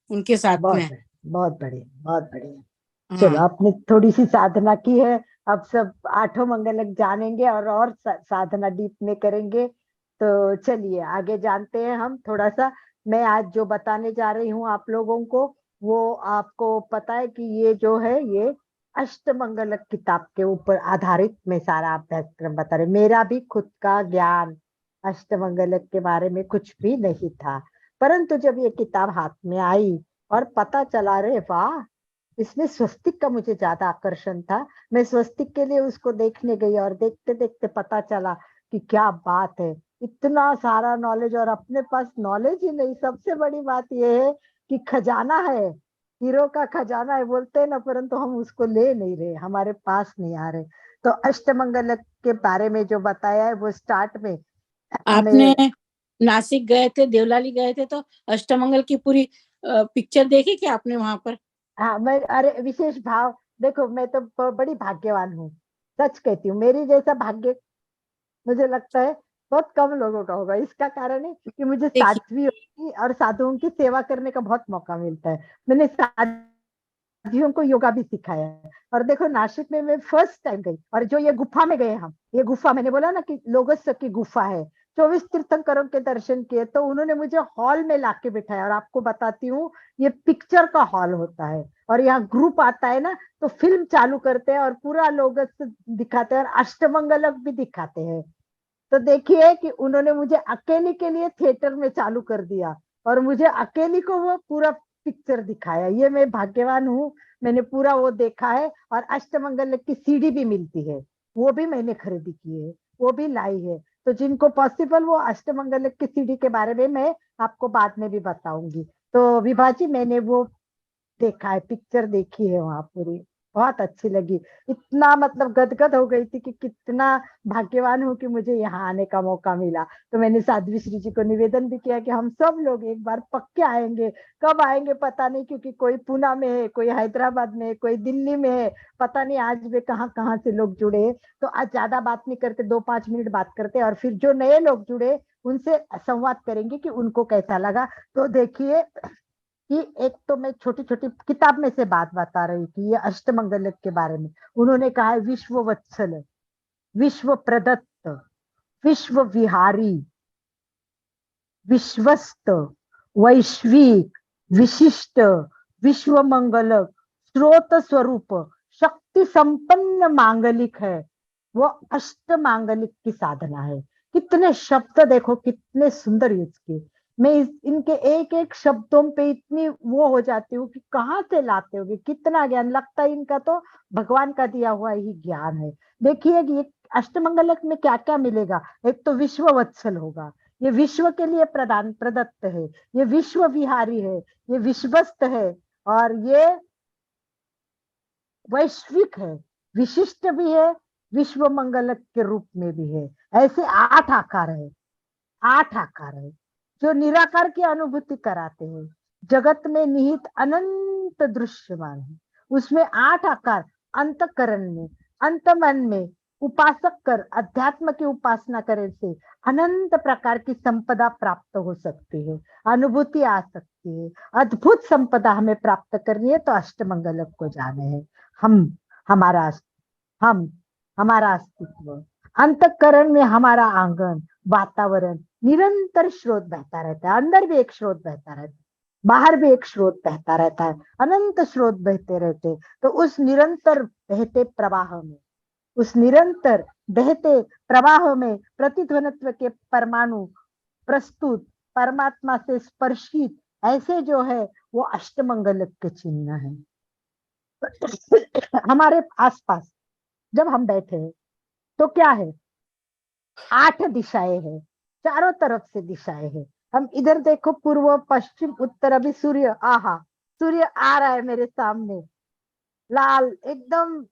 उनके साथ में। बहुत बढ़िया, बहुत बढ़िया। चलो हाँ, आपने थोड़ी सी साधना की है, अब सब 8 मंगलक जानेंगे और साधना डीप में करेंगे। तो चलिए आगे जानते हैं हम थोड़ा सा। मैं आज जो बताने जा रही हूँ आप लोगों को, वो आपको पता है कि ये जो है ये अष्टमंगलक किताब के ऊपर आधारित मैं सारा अभ्यासक्रम बता रही। मेरा भी खुद का ज्ञान अष्टमंगलक के बारे में कुछ भी नहीं था, परंतु जब ये किताब हाथ में आई और पता चला, रे वाह, इसमें स्वस्तिक का मुझे ज्यादा आकर्षण था। मैं स्वस्तिक के लिए उसको देखने गई और देखते देखते पता चला कि क्या बात है, इतना सारा नॉलेज और अपने पास नॉलेज ही नहीं। सबसे बड़ी बात यह है कि खजाना है, हीरो का खजाना है बोलते हैं ना, परंतु हम उसको ले नहीं रहे, हमारे पास नहीं आ रहे। तो अष्टमंगल के बारे में जो बताया है वो स्टार्ट में आपने नासिक गए थे, देवलाली गए थे, तो अष्टमंगल की पूरी पिक्चर देखी क्या आपने वहां पर? हाँ मैं, अरे विशेष भाव, देखो मैं तो बड़ी भाग्यवान हूँ, सच कहती हूँ। मेरी जैसा भाग्य मुझे लगता है बहुत कम लोगों का होगा। इसका कारण है कि मुझे देखिए, साध्वी और साधुओं की सेवा करने का बहुत मौका मिलता है। मैंने साथियों को योगा भी सिखाया है। और देखो नासिक में मैं फर्स्ट टाइम गई, और जो ये गुफा में गए हम, ये गुफा मैंने बोला ना कि लोगस की गुफा है, 24 तीर्थंकरों के दर्शन किए, तो उन्होंने मुझे हॉल में लाके बिठाया। और आपको बताती हूँ, ये पिक्चर का हॉल होता है और यहाँ ग्रुप आता है ना, तो फिल्म चालू करते हैं और पूरा लोगस दिखाते हैं और अष्टमंगलक भी दिखाते हैं। तो देखिए कि उन्होंने मुझे अकेली के लिए थिएटर में चालू कर दिया और मुझे अकेली को वो पूरा पिक्चर दिखाया। ये मैं भाग्यवान हूँ, मैंने पूरा वो देखा है। और अष्टमंगल की सीडी भी मिलती है, वो भी मैंने खरीदी की है, वो भी लाई है। तो जिनको पॉसिबल, वो अष्टमंगल की सीडी के बारे में मैं आपको बाद में भी बताऊंगी। तो विभा जी मैंने वो देखा है, पिक्चर देखी है वहां पूरी। बहुत अच्छी लगी। इतना मतलब गदगद हो गई थी कि कितना भाग्यवान हूँ कि मुझे यहाँ आने का मौका मिला। तो मैंने साध्वी श्री जी को निवेदन भी किया कि हम सब लोग एक बार पक्के आएंगे। कब आएंगे पता नहीं, क्योंकि कोई पूना में है, कोई हैदराबाद में है, कोई दिल्ली में है, पता नहीं आज भी कहाँ कहाँ से लोग जुड़े हैं। तो आज ज्यादा बात नहीं करते, 2-5 मिनट बात करते और फिर जो नए लोग जुड़े उनसे संवाद करेंगे कि उनको कैसा लगा। तो देखिए कि एक तो मैं छोटी छोटी किताब में से बात बता रही थी, ये अष्टमंगलक के बारे में। उन्होंने कहा है विश्व वत्सल, विश्व प्रदत्त, विश्व विहारी, विश्वस्त, वैश्विक, विशिष्ट, विश्व मंगलक, स्रोत स्वरूप, शक्ति संपन्न मांगलिक है। वो अष्ट मांगलिक की साधना है। कितने शब्द देखो, कितने सुंदर यूज किए। मैं इनके एक एक शब्दों पे इतनी वो हो जाती हूँ कि कहाँ से लाते होगे, कितना ज्ञान लगता है। इनका तो भगवान का दिया हुआ ही ज्ञान है। देखिए कि ये अष्टमंगलक में क्या क्या मिलेगा। एक तो विश्व वत्सल होगा, ये विश्व के लिए प्रदान प्रदत्त है, ये विश्व विहारी है, ये विश्वस्त है, और ये वैश्विक है, विशिष्ट भी है, विश्व मंगलक के रूप में भी है। ऐसे 8 आकार है, 8 आकार है जो निराकार की अनुभूति कराते हैं। जगत में निहित अनंत दृश्यमान है, उसमें 8 आकार अंतकरण में, अंत मन में उपासक कर अध्यात्म की उपासना करे से अनंत प्रकार की संपदा प्राप्त हो सकती है, अनुभूति आ सकती है। अद्भुत संपदा हमें प्राप्त करनी है तो अष्टमंगलक को जाने हैं। हम हमारा हम हमारा अस्तित्व, अंतकरण में हमारा आंगन, वातावरण, निरंतर स्रोत बहता रहता है। अंदर भी एक स्रोत बहता रहता है, बाहर भी एक स्रोत बहता रहता है, अनंत स्रोत बहते रहते। तो उस निरंतर बहते प्रवाह में, उस निरंतर बहते प्रवाह में प्रतिध्वनित्व के परमाणु प्रस्तुत परमात्मा से स्पर्शित ऐसे जो है वो अष्टमंगलक के चिन्ह है। हमारे आसपास जब हम बैठे हैं तो क्या है, 8 दिशाएं हैं, चारों तरफ से दिशाएं हैं। हम इधर देखो, पूर्व पश्चिम उत्तर, अभी सूर्य, आहा सूर्य आ रहा है मेरे सामने, लाल एकदम,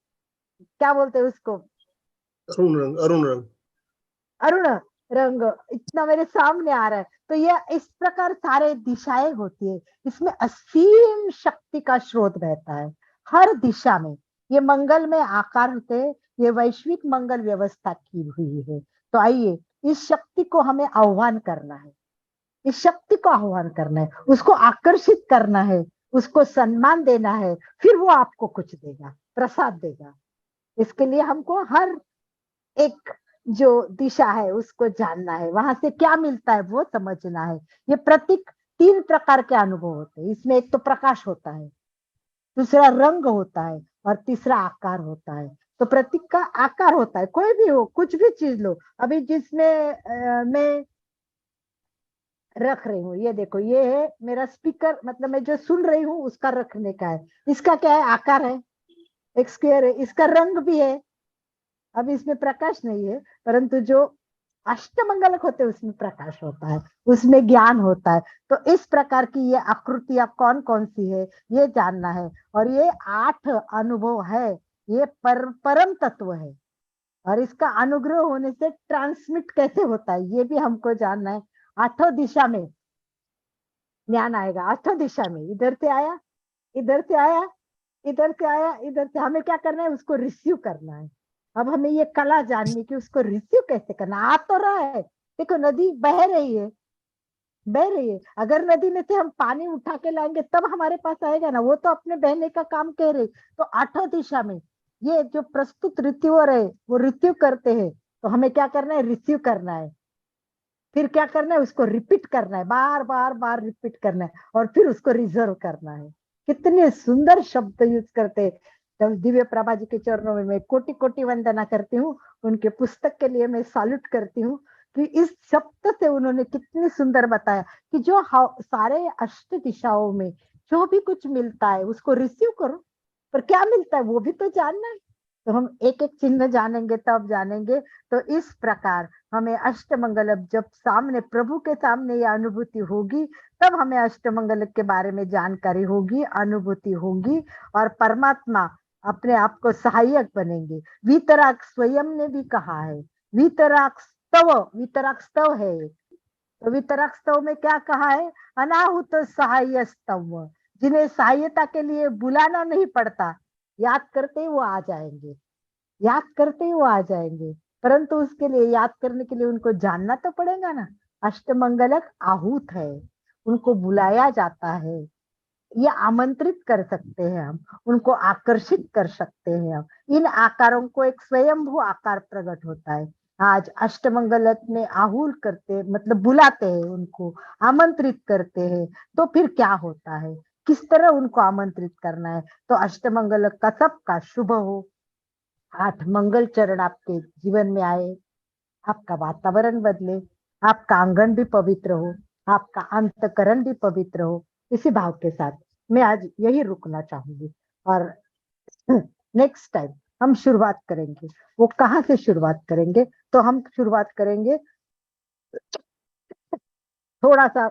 क्या बोलते हैं उसको, अरुण रंग, अरुण रंग, अरुण रंग इतना मेरे सामने आ रहा है। तो ये इस प्रकार सारे दिशाएं होती है, इसमें असीम शक्ति का स्रोत बहता है हर दिशा में। ये मंगल में आकार होते हैं, ये वैश्विक मंगल व्यवस्था की हुई है। तो आइए इस शक्ति को हमें आह्वान करना है, इस शक्ति को आह्वान करना है, उसको आकर्षित करना है, उसको सम्मान देना है, फिर वो आपको कुछ देगा, प्रसाद देगा। इसके लिए हमको हर एक जो दिशा है उसको जानना है, वहां से क्या मिलता है वो समझना है। ये प्रतीक 3 प्रकार के अनुभव होते हैं। इसमें एक तो प्रकाश होता है, दूसरा रंग होता है, और तीसरा आकार होता है। तो प्रतीक का आकार होता है, कोई भी हो, कुछ भी चीज लो। अभी जिसमें मैं रख रही हूँ, ये देखो, ये है मेरा स्पीकर, मतलब मैं जो सुन रही हूँ उसका रखने का है। इसका क्या है, आकार है, एक स्क्वायर है। इसका रंग भी है, अभी इसमें प्रकाश नहीं है, परंतु जो अष्टमंगलक होते हैं उसमें प्रकाश होता है, उसमें ज्ञान होता है। तो इस प्रकार की ये आकृतियां कौन कौन सी है ये जानना है। और ये 8 अनुभव है, ये परम तत्व है, और इसका अनुग्रह होने से ट्रांसमिट कैसे होता है ये भी हमको जानना है। 8 दिशा में ज्ञान आएगा, 8 दिशा में, इधर से आया, इधर से आया, इधर से आया, इधर से। हमें क्या करना है, उसको रिसीव करना है। अब हमें ये कला जाननी कि उसको रिसीव कैसे करना। आ तो रहा है, देखो नदी बह रही है, बह रही है। अगर नदी में से हम पानी उठा के लाएंगे तब हमारे पास आएगा ना, वो तो अपने बहने का काम कह रही। तो 8 दिशा में ये जो प्रस्तुत रिसीवर है वो रिसीव करते हैं। तो हमें क्या करना है, रिसीव करना है, फिर क्या करना है, उसको रिपीट करना है, बार बार बार रिपीट करना है, और फिर उसको रिजर्व करना है। कितने सुंदर शब्द यूज करते हैं। तो दिव्य प्रभा जी के चरणों में मैं कोटि कोटि वंदना करती हूँ, उनके पुस्तक के लिए मैं सैल्यूट करती हूँ कि इस शब्द से उन्होंने कितनी सुंदर बताया कि जो सारे अष्ट दिशाओं में जो भी कुछ मिलता है उसको रिसीव करो, पर क्या मिलता है वो भी तो जानना है। तो हम एक एक चिन्ह जानेंगे तब जानेंगे। तो इस प्रकार हमें अष्टमंगल, जब सामने प्रभु के सामने ये अनुभूति होगी तब हमें अष्टमंगल के बारे में जानकारी होगी, अनुभूति होगी, और परमात्मा अपने आप को सहायक बनेंगे। वीतराग स्वयं ने भी कहा है, वीतराग स्तव है एक। तो वीतराग स्तव में क्या कहा है? अनाहुत सहाय स्तव, जिन्हें सहायता के लिए बुलाना नहीं पड़ता, याद करते ही वो आ जाएंगे, याद करते ही वो आ जाएंगे। परंतु उसके लिए, याद करने के लिए उनको जानना तो पड़ेगा ना। अष्टमंगलक आहूत है, उनको बुलाया जाता है, ये आमंत्रित कर सकते हैं हम, उनको आकर्षित कर सकते हैं हम। इन आकारों को एक स्वयंभू आकार प्रकट होता है। आज अष्टमंगलक में आहूल करते, मतलब बुलाते हैं, उनको आमंत्रित करते हैं। तो फिर क्या होता है, किस तरह उनको आमंत्रित करना है? तो अष्टमंगलक का सबका शुभ हो, 8 मंगल चरण आपके जीवन में आए, आपका वातावरण बदले, आपका आंगन भी पवित्र हो, आपका अंतकरण भी पवित्र हो। इसी भाव के साथ मैं आज यही रुकना चाहूंगी, और नेक्स्ट टाइम हम शुरुआत करेंगे। वो कहाँ से शुरुआत करेंगे? तो हम शुरुआत करेंगे थोड़ा सा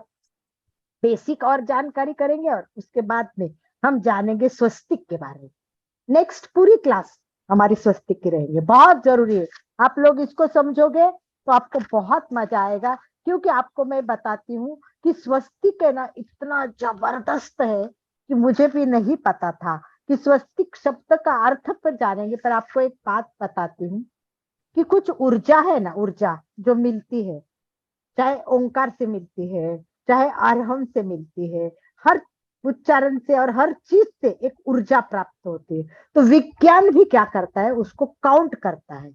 बेसिक और जानकारी करेंगे, और उसके बाद में हम जानेंगे स्वस्तिक के बारे में। नेक्स्ट पूरी क्लास हमारी स्वस्तिक की रहेगी, बहुत जरूरी है। आप लोग इसको समझोगे तो आपको बहुत मजा आएगा, क्योंकि आपको मैं बताती हूँ कि स्वस्तिक है ना, इतना जबरदस्त है कि मुझे भी नहीं पता था कि स्वस्तिक शब्द का अर्थ पर जानेंगे। पर आपको एक बात बताती हूँ कि कुछ ऊर्जा है ना, ऊर्जा जो मिलती है, चाहे ओंकार से मिलती है, चाहे अरहम से मिलती है, हर उच्चारण से और हर चीज से एक ऊर्जा प्राप्त होती है। तो विज्ञान भी क्या करता है, उसको काउंट करता है,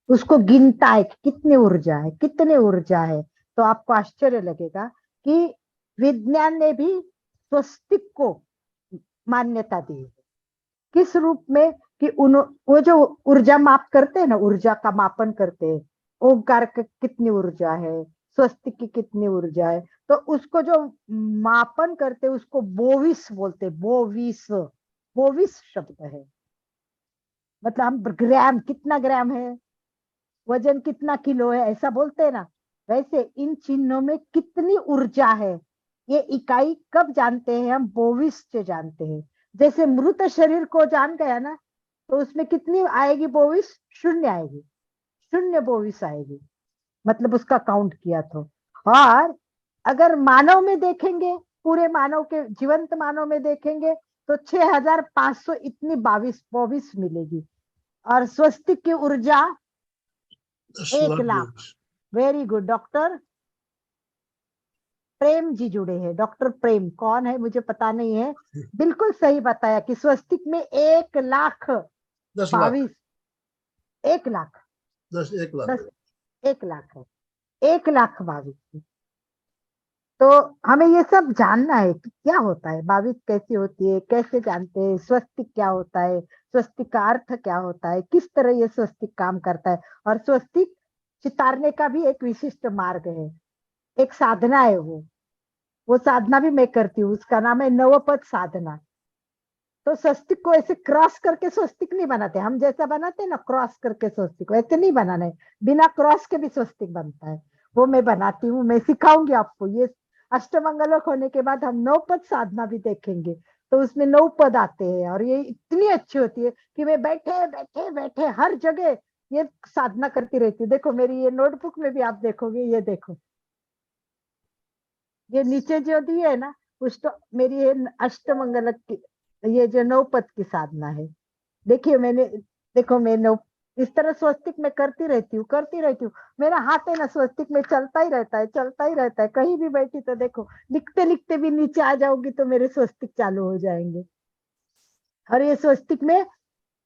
उसको गिनता है कि कितनी ऊर्जा है, कितने ऊर्जा है। तो आपको आश्चर्य लगेगा कि विज्ञान ने भी स्वस्तिक को मान्यता दी है। किस रूप में? कि वो जो ऊर्जा माप करते हैं ना, ऊर्जा का मापन करते हैं, ओंकार की कितनी ऊर्जा है, स्वस्तिक की कितनी ऊर्जा है, तो उसको जो मापन करते हैं उसको बोविस बोलते हैं। बोविस, बोविस शब्द है, मतलब हम ग्राम, कितना ग्राम है, वजन कितना किलो है, ऐसा बोलते हैं ना। वैसे इन चिन्हों में कितनी ऊर्जा है, ये इकाई कब जानते हैं हम? बोविस से जानते हैं। जैसे मृत शरीर को जान गया ना, तो उसमें कितनी आएगी बोविस? 0 आएगी, 0 बोविस आएगी, मतलब उसका काउंट किया तो। और अगर मानव में देखेंगे, पूरे मानव के, जीवंत मानव में देखेंगे, तो 6500 इतनी बोविस मिलेगी। और स्वस्तिक की ऊर्जा 1 lakh. Very good, doctor Prem ji जुड़े हैं। डॉक्टर प्रेम कौन है मुझे पता नहीं है, बिल्कुल सही बताया कि स्वस्तिक में 1 लाख 10 लाख, 22, 1 लाख 1 लाख 10, 1 लाख है, 1 लाख 22। तो हमें ये सब जानना है कि क्या होता है, 22 कैसी होती है, कैसे जानते हैं, स्वस्तिक क्या होता है, स्वस्तिक का अर्थ क्या होता है, किस तरह ये स्वस्तिक काम करता है। और स्वस्तिक चितारने का भी एक विशिष्ट मार्ग है, एक साधना है। वो साधना भी मैं करती हूँ, उसका नाम है नवपद साधना। तो स्वस्तिक को ऐसे क्रॉस करके स्वस्तिक नहीं बनाते, हम जैसा बनाते हैं ना क्रॉस करके स्वस्तिक, वैसे नहीं बनाना है, बिना क्रॉस के भी स्वस्तिक बनता है। वो मैं बनाती हूँ, मैं सिखाऊंगी आपको। ये अष्टमंगलक होने के बाद हम 9 पद साधना भी देखेंगे, तो उसमें 9 पद आते हैं, और ये इतनी अच्छी होती है कि मैं बैठे बैठे बैठे हर जगह ये साधना करती रहती हूँ। देखो मेरी ये नोटबुक में भी आप देखोगे, ये देखो, ये नीचे जो दी है ना, कुछ तो मेरी ये अष्टमंगलक की, ये जो 9 पद की साधना है। देखिए मैंने, देखो मैं 9 इस तरह स्वस्तिक में करती रहती हूँ, करती रहती हूँ। मेरा हाथ है ना स्वस्तिक में चलता ही रहता है, चलता ही रहता है। कहीं भी बैठी तो देखो, लिखते लिखते भी नीचे आ जाऊंगी तो मेरे स्वस्तिक चालू हो जाएंगे। और ये स्वस्तिक में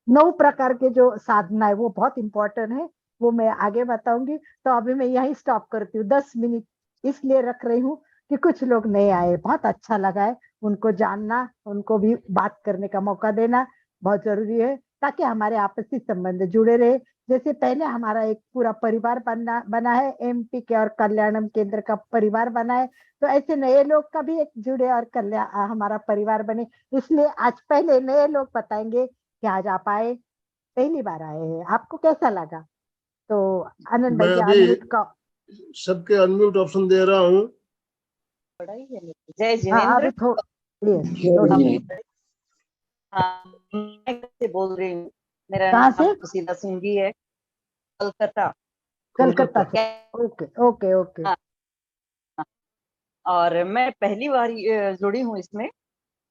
9 प्रकार के जो साधना है वो बहुत इंपॉर्टेंट है, वो मैं आगे बताऊंगी। तो अभी मैं यही स्टॉप करती हूँ, 10 मिनट इसलिए रख रही हूँ कि कुछ लोग नए आए, बहुत अच्छा लगा है उनको जानना, उनको भी बात करने का मौका देना बहुत जरूरी है, ताकि हमारे आपसी संबंध जुड़े रहे। जैसे पहले हमारा एक पूरा परिवार बना है, एमपी के और कल्याणम केंद्र का परिवार बना है, तो ऐसे नए लोग का भी एक जुड़े और हमारा परिवार बने। इसलिए आज पहले नए लोग बताएंगे कि आज आप आए, पहली बार आए हैं, आपको कैसा लगा? तो आनंद भाई मैं जी अभी अनम्यूट का, सबके अनम्यूट ऑप्शन दे रहा हूँ। जय हाँ जिनेन्द्र। अभी थोड़ा, थोड़ा हाँ, मैं से बोल रही हूँ। मेरा कहाँ नाम से? सुशीला सिंघी है, कलकत्ता। कलकत्ता से। क्या- ओके ओके ओके। हाँ, और मैं पहली बार जुड़ी हूँ इसमें।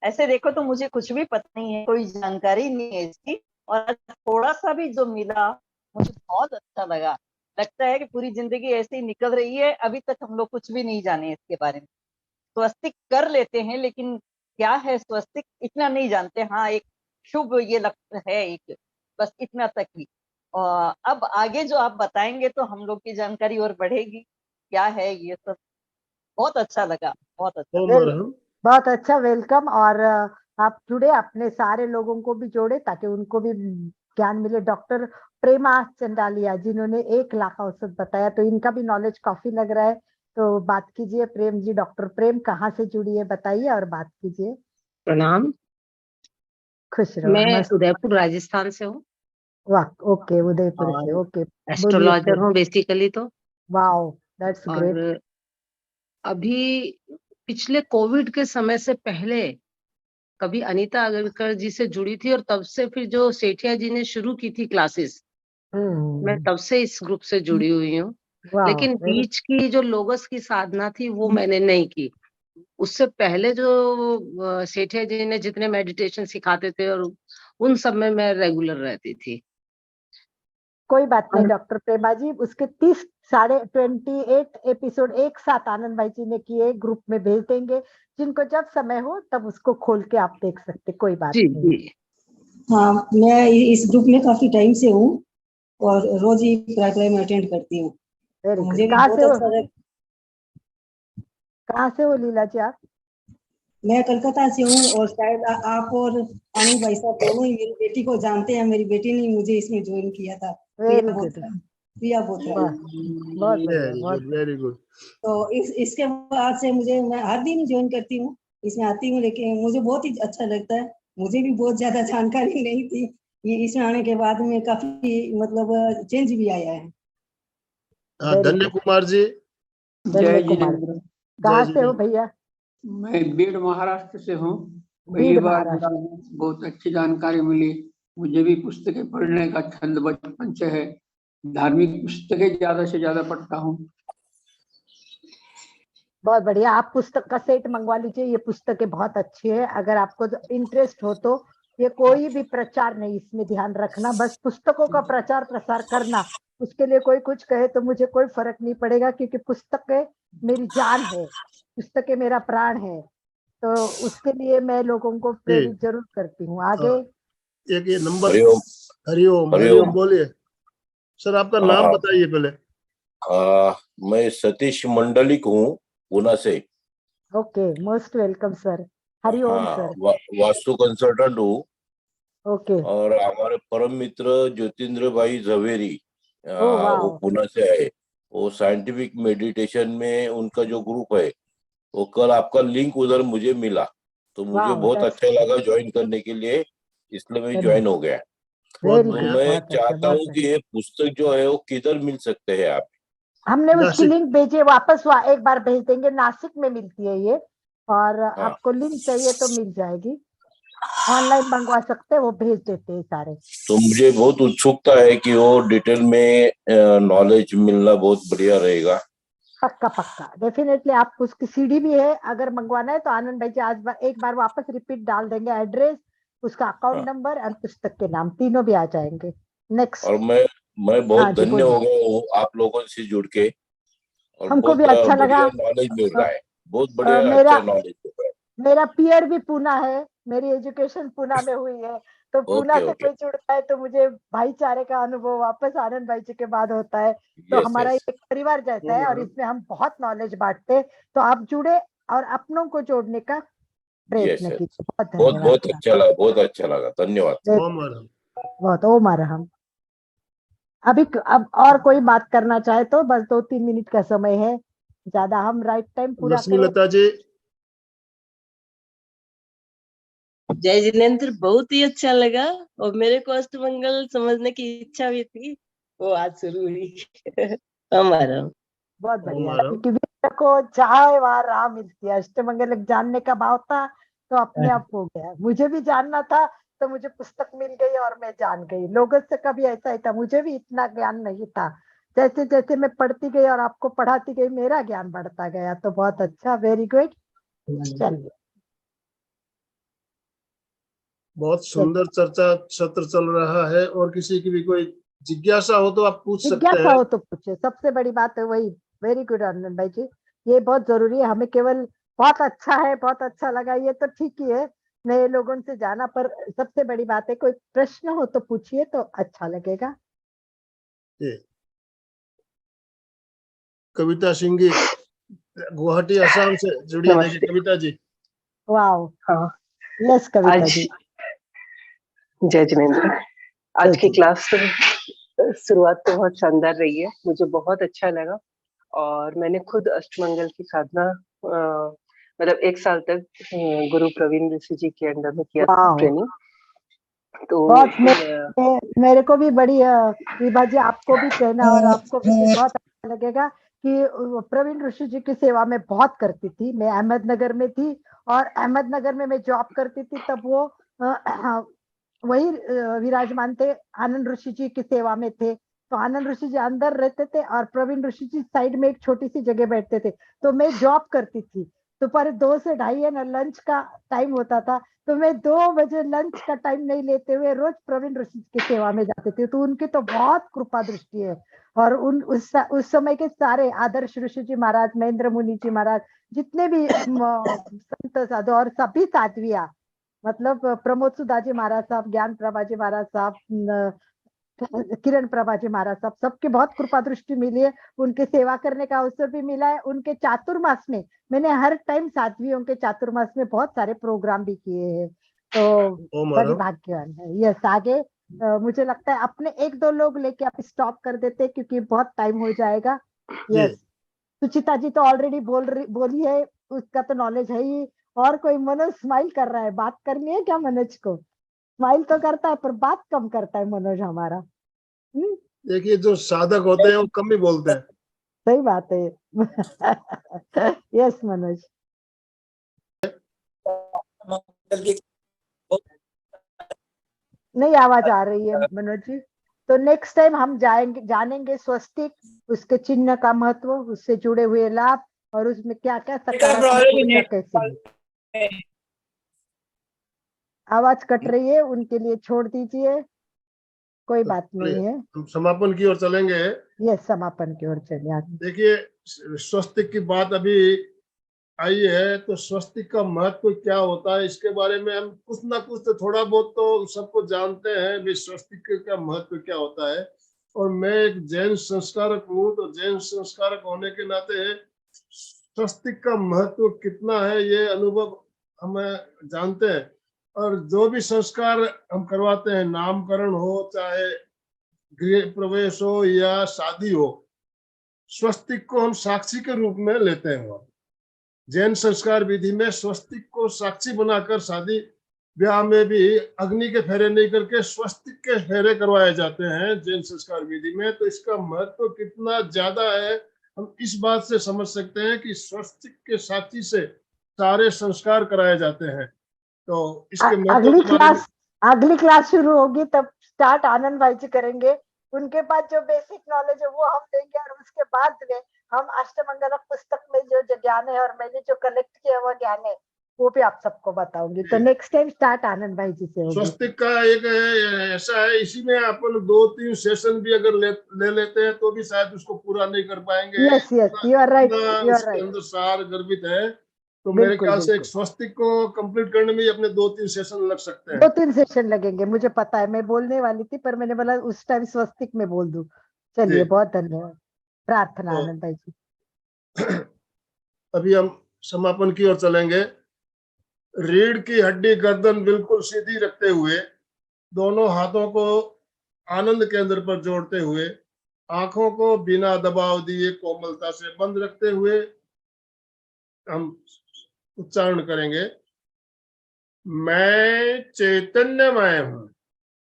ऐसे देखो तो मुझे कुछ भी पता नहीं है, कोई जानकारी नहीं है इसकी, और थोड़ा सा भी जो मिला मुझे बहुत अच्छा लगा। लगता है कि पूरी जिंदगी ऐसे ही निकल रही है, अभी तक हम लोग कुछ भी नहीं जाने इसके बारे में। स्वस्तिक कर लेते हैं लेकिन क्या है स्वस्तिक इतना नहीं जानते। हाँ, एक शुभ ये लगता है एक, बस इतना तक ही। और अब आगे जो आप बताएंगे तो हम लोग की जानकारी और बढ़ेगी, क्या है ये सब। बहुत अच्छा लगा, बहुत अच्छा ओम लगा। अरहम। बहुत अच्छा, वेलकम। और आप जुड़े, अपने सारे लोगों को भी जोड़े ताकि उनको भी ज्ञान मिले। डॉक्टर प्रेमा चंडालिया जिन्होंने 1 लाख औसत बताया, तो इनका भी नॉलेज काफी लग रहा है। तो बात कीजिए प्रेम जी। डॉक्टर प्रेम कहाँ से जुड़ी है बताइए और बात कीजिए। प्रणाम। खुश रहो, मैं मस्त। उदयपुर राजस्थान से हूँ वाह, ओके, उदयपुर से। और ओके, बोलिए एस्ट्रोलॉजर प्रेम। हूँ बेसिकली तो। Wow, that's great. और अभी पिछले कोविड के समय से पहले कभी अनीता अग्रकर जी से जुड़ी थी, और तब से फिर जो सेठिया जी ने शुरू की थी क्लासेस, मैं तब से इस ग्रुप से जुड़ी हुई हूँ। वाओ, लेकिन वेरी। बीच की जो लोगस की साधना थी वो मैंने नहीं की। उससे पहले जो सेठिया जी ने जितने मेडिटेशन सिखाते थे और उन सब में मैं रेगुलर रहती थी। कोई बात नहीं और डॉक्टर प्रेमा जी, उसके 28 एपिसोड एक साथ आनंद भाई जी ने किए, ग्रुप में भेज देंगे। जिनको जब समय हो तब उसको खोल के आप देख सकते, कोई बात जी नहीं। जी। हाँ, मैं इस ग्रुप में काफी टाइम से हूँ और रोज ही कार्यक्रम अटेंड करती हूँ, वेरी तो गुड। मुझे भी कहाँ बहुत से हो? अच्छा लगा। कहाँ से हो लीला जी आप? मैं कलकत्ता से हूँ और शायद आप और आनंद भाई साहब दोनों ही मेरी बेटी को जानते हैं। मेरी बेटी ने मुझे इसमें ज्वाइन किया था, वेरी प्रिया गुड। बोथरा। प्रिया बोथरा। वाह, बहुत बढ़िया, वेरी बहुत गुड, बढ़िया। Very good. तो इसके बाद से मैं हर दिन ज्वाइन करती हूँ, इसमें आती हूँ, लेकिन मुझे बहुत ही अच्छा लगता है। मुझे भी बहुत ज्यादा जानकारी नहीं थी, ये इसमें आने के बाद में काफी मतलब चेंज भी आया है। हाँ, वेरी धन्य गुड। कुमार जी। धन्य जय कुमार। जिनेन्द्र। कहाँ जय से हो जिनेन्द्र। भैया? मैं बीड़ महाराष्ट्र से हूँ। पहली बीड़ बार जुड़ा महाराष्ट्र। हूँ, बहुत अच्छी जानकारी मिली। मुझे भी पुस्तकें पढ़ने का छंद बचपन से है। धार्मिक पुस्तकें ज्यादा से ज्यादा पढ़ता हूँ। बहुत बढ़िया। आप पुस्तक का सेट मंगवा लीजिए, ये पुस्तकें बहुत अच्छी है। अगर आपको इंटरेस्ट हो तो ये कोई भी प्रचार नहीं, इसमें ध्यान रखना, बस पुस्तकों का प्रचार प्रसार करना। उसके लिए कोई कुछ कहे तो मुझे कोई फर्क नहीं पड़ेगा, क्योंकि पुस्तकें मेरी जान है, पुस्तकें मेरा प्राण है। तो उसके लिए मैं लोगों को ठीक। प्रेरित जरूर करती हूँ। आगे। हाँ, एक ये नंबर। हरिओम। हरिओम, हरिओम। हरिओम, बोलिए सर, आपका नाम हाँ, बताइए पहले। मैं सतीश मंडलिक हूँ, पुणे से। Okay, most welcome sir. Hariom हाँ, सर। वास्तु कंसल्टेंट हूँ। ओके। और हमारे परम मित्र ज्योतिन्द्र भाई झवेरी, ओ वो वाह। पुणे से आए। वो साइंटिफिक मेडिटेशन में उनका जो ग्रुप है, वो कल आपका लिंक उधर मुझे मिला, तो मुझे वाह, बहुत दैट्स अच्छा लगा ज्वाइन करने के लिए, इसलिए मैं वेरी ज्वाइन हो गया। बहुत गुड, तो बढ़िया। मैं बहुत अच्छा, चाहता बहुत हूँ कि बढ़िया। ये पुस्तक जो है वो किधर मिल सकते हैं आप? हमने उसकी नासिक। लिंक भेजी है, वापस एक बार भेज देंगे। नासिक में मिलती है ये, और हाँ, आपको लिंक चाहिए तो मिल जाएगी। ऑनलाइन मंगवा सकते हैं, वो भेज देते हैं सारे। तो मुझे बहुत उत्सुकता है कि वो डिटेल में नॉलेज मिलना बहुत बढ़िया रहेगा। पक्का पक्का, डेफिनेटली। आप उसकी सीडी भी है, अगर मंगवाना है तो आनंद भाई जी आज एक बार वापस रिपीट डाल देंगे, एड्रेस, उसका हाँ, अकाउंट नंबर और पुस्तक के नाम, तीनों भी आ जाएंगे। नेक्स्ट। और मैं बहुत हाँ जी, धन्य बोलिए। हो गया हूँ आप लोगों से जुड़ के, और हमको भी बहुत अच्छा लगा। बढ़िया नॉलेज मिल रहा है, बहुत बढ़िया मेरा अच्छा नॉलेज मिल रहा है। मेरा पियर भी पूना है, मेरी एजुकेशन पूना में हुई है। तो पूना ओके से ओके। कोई जुड़ता है तो मुझे भाईचारे का अनुभव वापस आनंद भाई जी के बाद होता है। तो यस हमारा यस। एक परिवार जैसा ओम है, और अरहम। इसमें हम बहुत नॉलेज बांटते हैं। तो आप जुड़े और अपनों को जोड़ने का यस प्रयत्न यस। कीजिए। बहुत बहुत धन्यवाद बहुत सर। अच्छा लगा, बहुत अच्छा लगा, धन्यवाद। ओम अरहम। बहुत ओम अरहम। अब और कोई बात करना चाहे तो बस 2-3 मिनट का समय है, ज्यादा हम राइट टाइम पूरा लक्ष्मी करें। लता जी। जय जिनेन्द्र, बहुत ही अच्छा लगा और मेरे को अष्टमंगल समझने की इच्छा भी थी, वो आज शुरू हुई। हमारा बहुत ओम बढ़िया, अरहम। क्योंकि विद्या को चाहे वहां राह मिलती है। अष्टमंगल जानने का भाव था तो अपने आप हो गया। मुझे भी जानना था, तो मुझे पुस्तक मिल गई और मैं जान गई। लोगों से कभी ऐसा ही था, मुझे भी इतना ज्ञान नहीं था। जैसे जैसे मैं पढ़ती गई और आपको पढ़ाती गई, मेरा ज्ञान बढ़ता गया। तो बहुत अच्छा, वेरी गुड। चलिए, बहुत सुंदर चर्चा सत्र चल रहा है, और किसी की भी कोई जिज्ञासा हो तो आप पूछ सकते जिज्ञासा हैं। हो तो पूछे, सबसे बड़ी बात है वही। वेरी गुड आनंद भाई जी, ये बहुत जरूरी है। हमें केवल बहुत अच्छा है, बहुत अच्छा लगा, ये तो ठीक ही है, नए लोगों से जाना, पर सबसे बड़ी बात है कोई प्रश्न हो तो पूछिए, तो अच्छा लगेगा। जी। कविता सिंघी गुवाहाटी असम से जुड़ी है। देखिए नमस्ते। कविता जी। वाओ, हाँ, यस कविता आज जी। जय जिनेन्द्र। आज जय की जी। क्लास तो शुरुआत तो बहुत शानदार रही है, मुझे बहुत अच्छा लगा। और मैंने खुद अष्टमंगल की साधना मतलब 1 साल तक गुरु प्रवीण ऋषि जी के अंडर में किया था वाओ, ट्रेनिंग। तो बहुत मेरे को भी बड़ी विभा जी, आपको भी कहना और आपको भी बहुत अच्छा लगेगा कि प्रवीण ऋषि जी की सेवा में बहुत करती थी। मैं अहमदनगर में थी, और अहमदनगर में मैं जॉब करती थी, तब वो वही विराजमान थे, आनंद ऋषि जी की सेवा में थे। तो आनंद ऋषि जी अंदर रहते थे और प्रवीण ऋषि जी साइड में एक छोटी सी जगह बैठते थे। तो मैं जॉब करती थी, दोपहर 2 से 2:30 है ना, लंच का टाइम होता था। तो मैं 2 बजे लंच का टाइम नहीं लेते हुए रोज प्रवीण ऋषि की सेवा में जाती थी। तो उनकी तो बहुत कृपा दृष्टि है। और उस समय के सारे आदर्श ऋषि जी महाराज, महेंद्र मुनि जी महाराज, जितने भी संत साधु और सभी साध्वियां, मतलब प्रमोद सुधा जी महाराज साहब, ज्ञान प्रभा जी महाराज साहब, किरण प्रभा जी महाराज साहब, सबकी बहुत कृपा दृष्टि मिली है। उनके सेवा करने का अवसर भी मिला है। उनके चातुर्मास में मैंने हर टाइम साध्वियों के चातुर्मास में बहुत सारे प्रोग्राम भी किए हैं। तो बड़ी भाग्यवान है। यस, आगे मुझे लगता है अपने 1-2 लोग लेके आप स्टॉप कर देते, क्योंकि बहुत टाइम हो जाएगा। यस, सुचिता जी तो ऑलरेडी बोली है, उसका तो नॉलेज है ही। और कोई? मनोज स्माइल कर रहा है, बात करनी है क्या मनोज को? स्माइल तो करता है पर बात कम करता है मनोज हमारा। देखिए जो साधक होते हैं वो कम ही बोलते हैं। सही बात है। यस मनोज। नहीं आवाज आ रही है मनोज जी। तो नेक्स्ट टाइम हम जानेंगे स्वस्तिक, उसके चिन्ह का महत्व, उससे जुड़े हुए लाभ, और उसमें क्या क्या सकारात्मक ऊर्जा कैसे है। आवाज कट रही है, उनके लिए छोड़ दीजिए, कोई बात नहीं है। हम समापन की ओर चलेंगे। ये समापन की ओर चलिए। देखिए स्वस्तिक की बात अभी आई है, तो स्वस्तिक का महत्व क्या होता है इसके बारे में हम कुछ ना कुछ तो थोड़ा बहुत तो सबको जानते हैं भी, स्वस्तिक का महत्व क्या होता है। और मैं एक जैन संस्कारक हूँ, तो जैन संस्कारक होने के नाते स्वस्तिक का महत्व कितना है ये अनुभव हमें जानते हैं। और जो भी संस्कार हम करवाते हैं, नामकरण हो, चाहे गृह प्रवेश हो या शादी हो, स्वस्तिक को हम साक्षी के रूप में लेते हैं। जैन संस्कार विधि में स्वस्तिक को साक्षी बनाकर शादी ब्याह में भी अग्नि के फेरे नहीं करके स्वस्तिक के फेरे करवाए जाते हैं जैन संस्कार विधि में। तो इसका महत्व कितना ज्यादा है हम इस बात से समझ सकते हैं कि स्वस्तिक के साक्षी से सारे संस्कार कराए जाते हैं। तो इसके महत्व के बारे में अगली क्लास शुरू होगी, तब स्टार्ट आनंद भाई जी करेंगे। उनके पास जो बेसिक नॉलेज है वो हम देंगे, और उसके बाद में हम अष्टमंगल पुस्तक में जो ज्ञान है और मैंने जो कलेक्ट किया हुआ ज्ञान है वो भी आप सबको बताऊंगी। तो नेक्स्ट टाइम स्टार्ट आनंद भाई जी से होगी। स्वस्तिक का एक ऐसा है, इसी में अपन 2-3 सेशन भी अगर ले लेते हैं तो भी शायद उसको पूरा नहीं कर पाएंगे। Yes yes, you are right, you are उसके राइट। अंदर सार गर्भित है। तो मेरे ख्याल से एक स्वस्तिक को कंप्लीट करने में अपने 2-3 सेशन लग सकते हैं। 2-3 सेशन लगेंगे, मुझे पता है। मैं बोलने वाली थी पर मैंने बोला उस टाइम स्वस्तिक में बोल दूं। चलिए, बहुत धन्यवाद। प्रार्थना आनंद भाई जी। अभी हम समापन की ओर चलेंगे। रीढ़ की हड्डी गर्दन बिल्कुल सीधी रखते हुए, दोनों हाथों को आनंद केंद्र पर जोड़ते हुए, आंखों को बिना दबाव दिए कोमलता से बंद रखते हुए हम उच्चारण करेंगे। मैं चैतन्यमय हूँ,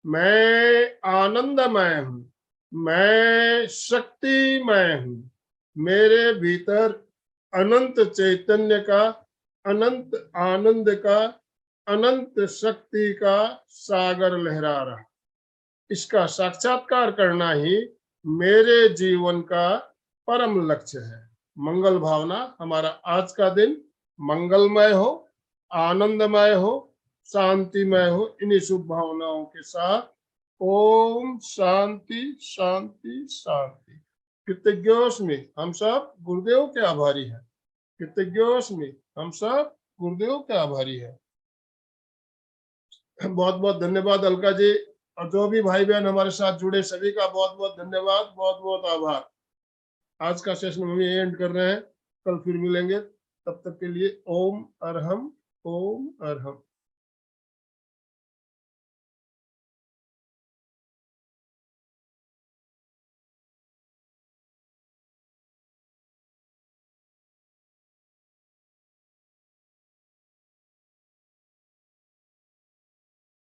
मैं आनंदमय हूँ, मैं शक्तिमय हूँ। मेरे भीतर अनंत चैतन्य का, अनंत आनंद का, अनंत शक्ति का सागर लहरा रहा। इसका साक्षात्कार करना ही मेरे जीवन का परम लक्ष्य है। मंगल भावना हमारा आज का दिन मंगलमय हो, आनंदमय हो, शांतिमय हो। इन्हीं शुभ भावनाओं के साथ ओम शांति शांति शांति। कृतज्ञोस्मि, हम सब गुरुदेव के आभारी हैं। कृतज्ञोस्मि, हम सब गुरुदेव के आभारी हैं। बहुत बहुत धन्यवाद अलका जी, और जो भी भाई बहन हमारे साथ जुड़े सभी का बहुत बहुत धन्यवाद, बहुत बहुत आभार। आज का सेशन हम एंड कर रहे हैं, कल फिर मिलेंगे। तब तक के लिए ओम अरहम, ओम अरहम।